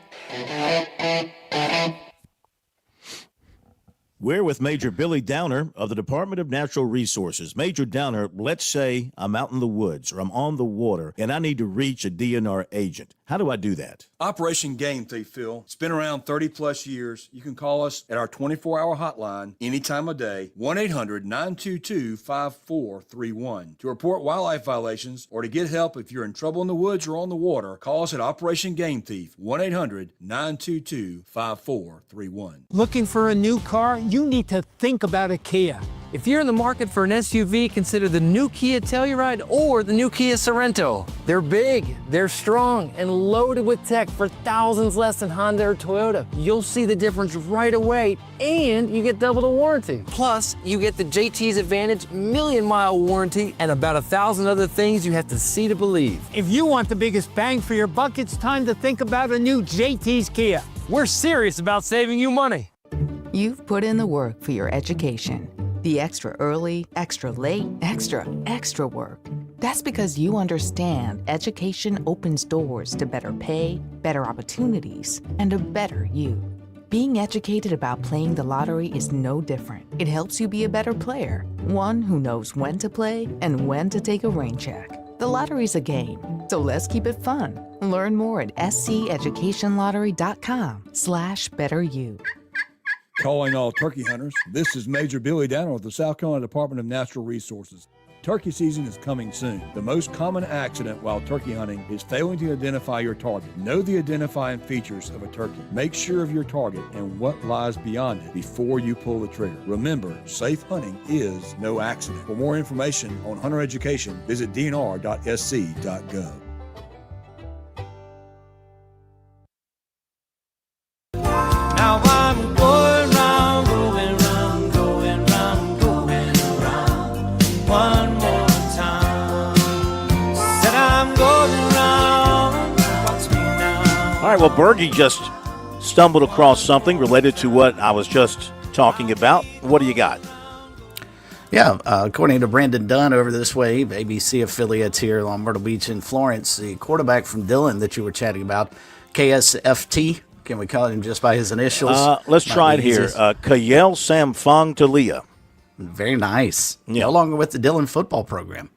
We're with Major Billy Downer of the Department of Natural Resources. Major Downer, let's say I'm out in the woods or I'm on the water and I need to reach a DNR agent. How do I do that?
Operation Game Thief, Phil. It's been around 30-plus years. You can call us at our 24-hour hotline any time of day, 1-800-922-5431. To report wildlife violations or to get help if you're in trouble in the woods or on the water, call us at Operation Game Thief, 1-800-922-5431.
Looking for a new car? You need to think about a Kia. If you're in the market for an SUV, consider the new Kia Telluride or the new Kia Sorento. They're big, they're strong, and loaded with tech for thousands less than Honda or Toyota. You'll see the difference right away, and you get double the warranty. Plus, you get the JT's Advantage million-mile warranty and about 1,000 other things you have to see to believe.
If you want the biggest bang for your buck, it's time to think about a new JT's Kia.
We're serious about saving you money.
You've put in the work for your education. The extra early, extra late, extra work. That's because you understand education opens doors to better pay, better opportunities, and a better you. Being educated about playing the lottery is no different. It helps you be a better player, one who knows when to play and when to take a rain check. The lottery's a game, so let's keep it fun. Learn more at sceducationlottery.com/betteryou.
Calling all turkey hunters, this is Major Billy Downer with the South Carolina Department of Natural Resources. Turkey season is coming soon. The most common accident while turkey hunting is failing to identify your target. Know the identifying features of a turkey. Make sure of your target and what lies beyond it before you pull the trigger. Remember, safe hunting is no accident. For more information on hunter education, visit dnr.sc.gov.
Now I'm going round, going round, one more time. Said I'm going round, watch me now.
All right, well, Bergie just stumbled across something related to what I was just talking about. What do you got?
Yeah, according to Brandon Dunn over this way, ABC affiliates here on Myrtle Beach in Florence, the quarterback from Dillon that you were chatting about, KSFT. Can we call him just by his initials?
Let's try it here. Kayel Samfong Talia.
Very nice. Yeah. No longer with the Dillon football program.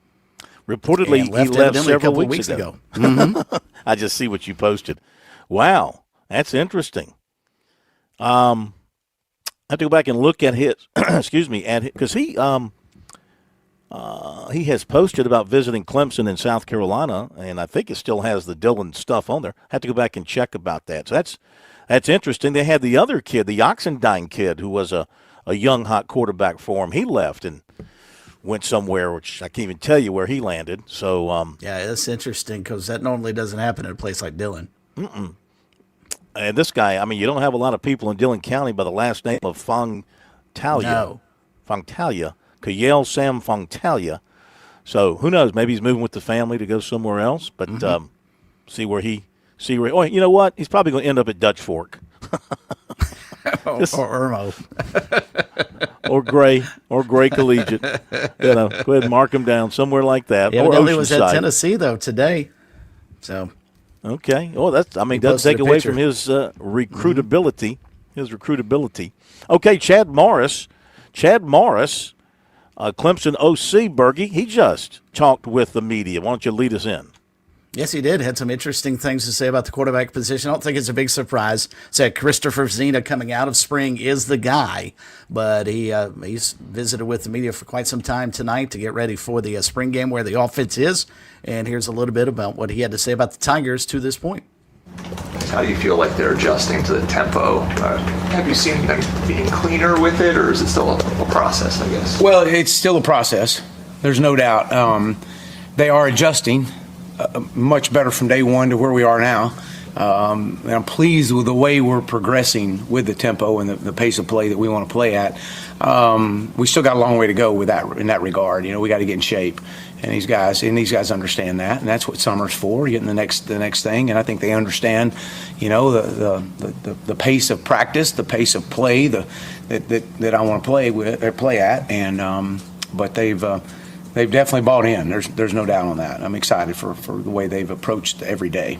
Reportedly, he left several weeks ago.
Mm-hmm.
I just see what you posted. Wow, that's interesting. I have to go back and look at his. Excuse me, because he has posted about visiting Clemson in South Carolina, and I think it still has the Dillon stuff on there. I have to go back and check about that. So that's interesting. They had the other kid, the Oxendine kid, who was a young, hot quarterback for him. He left and went somewhere, which I can't even tell you where he landed. So
yeah, that's interesting because that normally doesn't happen in a place like Dillon.
Mm-mm. And this guy, I mean, you don't have a lot of people in Dillon County by the last name of Fongtalia.
No.
Fongtalia. Kayel Sam Fongtalia. So who knows? Maybe he's moving with the family to go somewhere else. But oh, you know what? He's probably going to end up at Dutch Fork.
or Irmo.
or Gray Collegiate. Go ahead and mark them down somewhere like that.
Yeah,
or
he was at
Oceanside.
Tennessee though today. So
okay. Oh, doesn't
posted
take
a
away
picture.
from his recruitability. His recruitability. Okay, Chad Morris, Clemson OC Bergie. He just talked with the media. Why don't you lead us in?
Yes, he did. Had some interesting things to say about the quarterback position. I don't think it's a big surprise. Said Christopher Zena coming out of spring is the guy, but he's visited with the media for quite some time tonight to get ready for the spring game where the offense is. And here's a little bit about what he had to say about the Tigers to this point.
How do you feel like they're adjusting to the tempo? Have you seen them being cleaner with it, or is it still a process, I guess?
Well, it's still a process. There's no doubt. They are adjusting much better from day one to where we are now. And I'm pleased with the way we're progressing with the tempo and the pace of play that we want to play at. We still got a long way to go with that in that regard. We got to get in shape, and these guys understand that, and that's what summer's for, getting the next thing. And I think they understand, the pace of practice, the pace of play, that I want to play at, and but they've definitely bought in. There's no doubt on that. I'm excited for the way they've approached every day.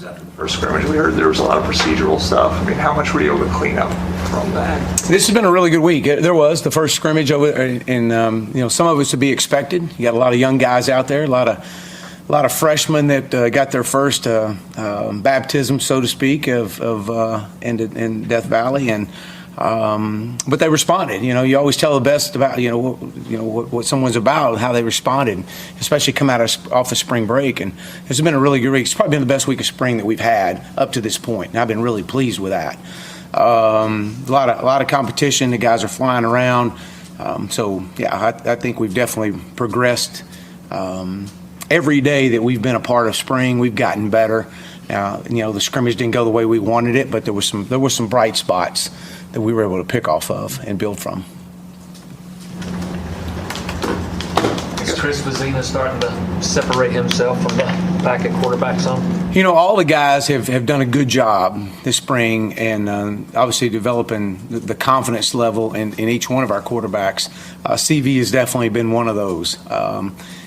After the first scrimmage, we heard there was a lot of procedural stuff. I mean, how much were you able to clean up from that?
This has been a really good week. There was the first scrimmage over, and some of it's to be expected. You got a lot of young guys out there, a lot of freshmen that got their first baptism, so to speak, in Death Valley, and but they responded. You always tell the best about what someone's about, how they responded, especially come off of spring break. And it's been a really good week. It's probably been the best week of spring that we've had up to this point, and I've been really pleased with that. A lot of competition. The guys are flying around. I think we've definitely progressed. Every day that we've been a part of spring, we've gotten better. The scrimmage didn't go the way we wanted it, but there were some bright spots that we were able to pick off of and build from.
Is Chris Vizina starting to separate himself from the back at quarterback some?
All the guys have done a good job this spring, and obviously developing the confidence level in each one of our quarterbacks. CV has definitely been one of those.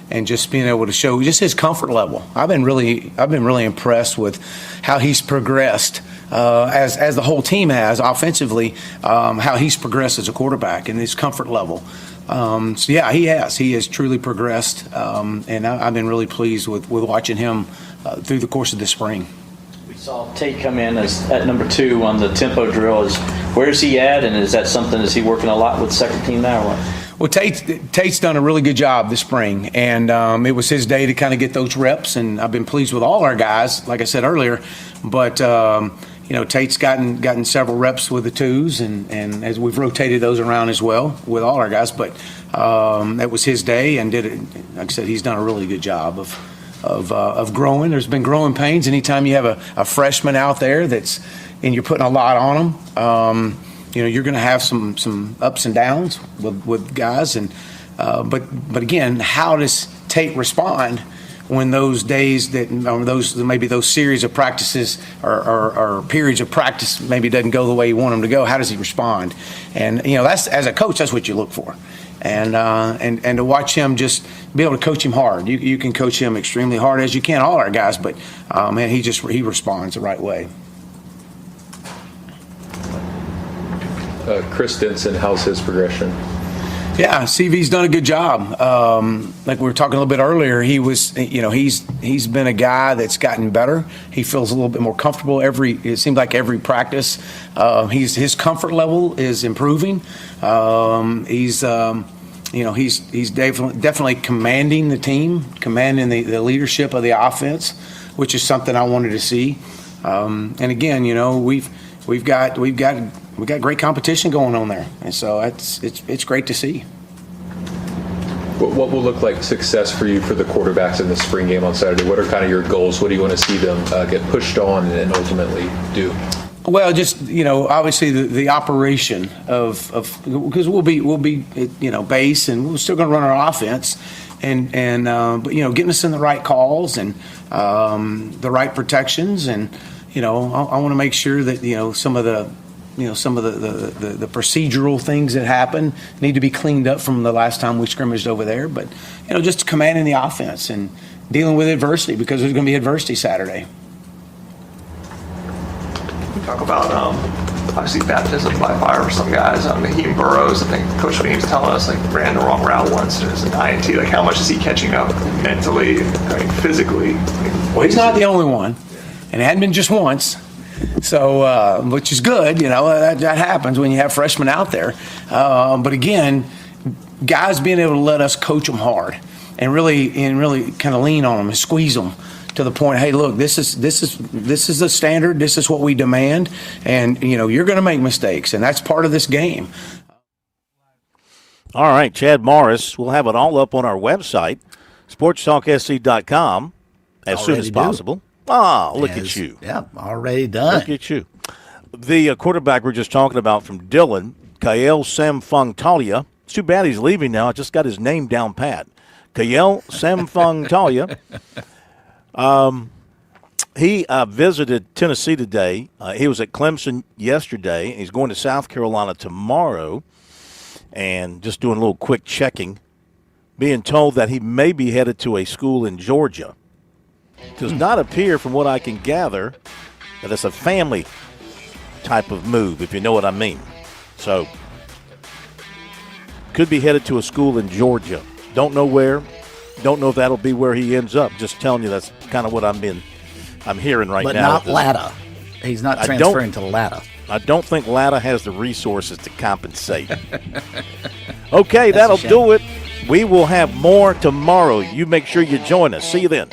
And just being able to show just his comfort level. I've been really impressed with how he's progressed as the whole team has offensively, how he's progressed as a quarterback and his comfort level. He has truly progressed, and I've been really pleased with watching him through the course of this spring.
We saw Tate come in at number 2 on the tempo drill. Where's he at, and is that something, is he working a lot with the second team now? Or what?
Well, Tate's done a really good job this spring, and it was his day to kind of get those reps, and I've been pleased with all our guys, like I said earlier. But Tate's gotten several reps with the 2s, and as we've rotated those around as well with all our guys. But that was his day, and did it. Like I said, he's done a really good job of growing. There's been growing pains anytime you have a freshman out there and you're putting a lot on them. You're going to have some ups and downs with guys, and but again, how does Tate respond when those days those series of practices or periods of practice maybe doesn't go the way you want them to go? How does he respond? And that's, as a coach, that's what you look for, and to watch him, just be able to coach him hard. You can coach him extremely hard, as you can all our guys, but he responds the right way.
Chris Denson, how's his progression?
Yeah, CV's done a good job. Like we were talking a little bit earlier, he's been a guy that's gotten better. He feels a little bit more comfortable it seems like every practice. His comfort level is improving. He's definitely commanding the team, commanding the leadership of the offense, which is something I wanted to see. And again, we've got great competition going on there, and so it's great to see.
What will look like success for you for the quarterbacks in the spring game on Saturday? What are kind of your goals? What do you want to see them get pushed on and ultimately do?
Well, just obviously the operation of because we'll be base, and we're still going to run our offense, but getting us in the right calls and the right protections, and I want to make sure that some of some of the procedural things that happen need to be cleaned up from the last time we scrimmaged over there. But, just commanding the offense and dealing with adversity, because there's going to be adversity Saturday.
Talk about obviously baptism by fire for some guys. Naheem Burrows, I think Coach Beam's telling us, ran the wrong route once as an INT. How much is he catching up mentally, physically?
Well, he's not the only one, and it hadn't been just once. So, which is good, that happens when you have freshmen out there. But again, guys being able to let us coach them hard and really kind of lean on them and squeeze them to the point, hey, look, this is the standard. This is what we demand, and you're going to make mistakes, and that's part of this game.
All right, Chad Morris. We'll have it all up on our website, SportsTalkSC.com, as soon as possible. Look at you.
Yeah, already done.
Look at you. The quarterback we're just talking about from Dillon, Kyle Samfung Talia. It's too bad he's leaving now. I just got his name down pat. Kyle Samfung Talia. He visited Tennessee today. He was at Clemson yesterday. He's going to South Carolina tomorrow and just doing a little quick checking, being told that he may be headed to a school in Georgia. Does not appear, from what I can gather, that it's a family type of move, if you know what I mean. So, could be headed to a school in Georgia. Don't know where. Don't know if that'll be where he ends up. Just telling you that's kind of what I'm hearing right now.
But not Latta. He's not transferring to Latta.
I don't think Latta has the resources to compensate. Okay, that'll do it. We will have more tomorrow. You make sure you join us. See you then.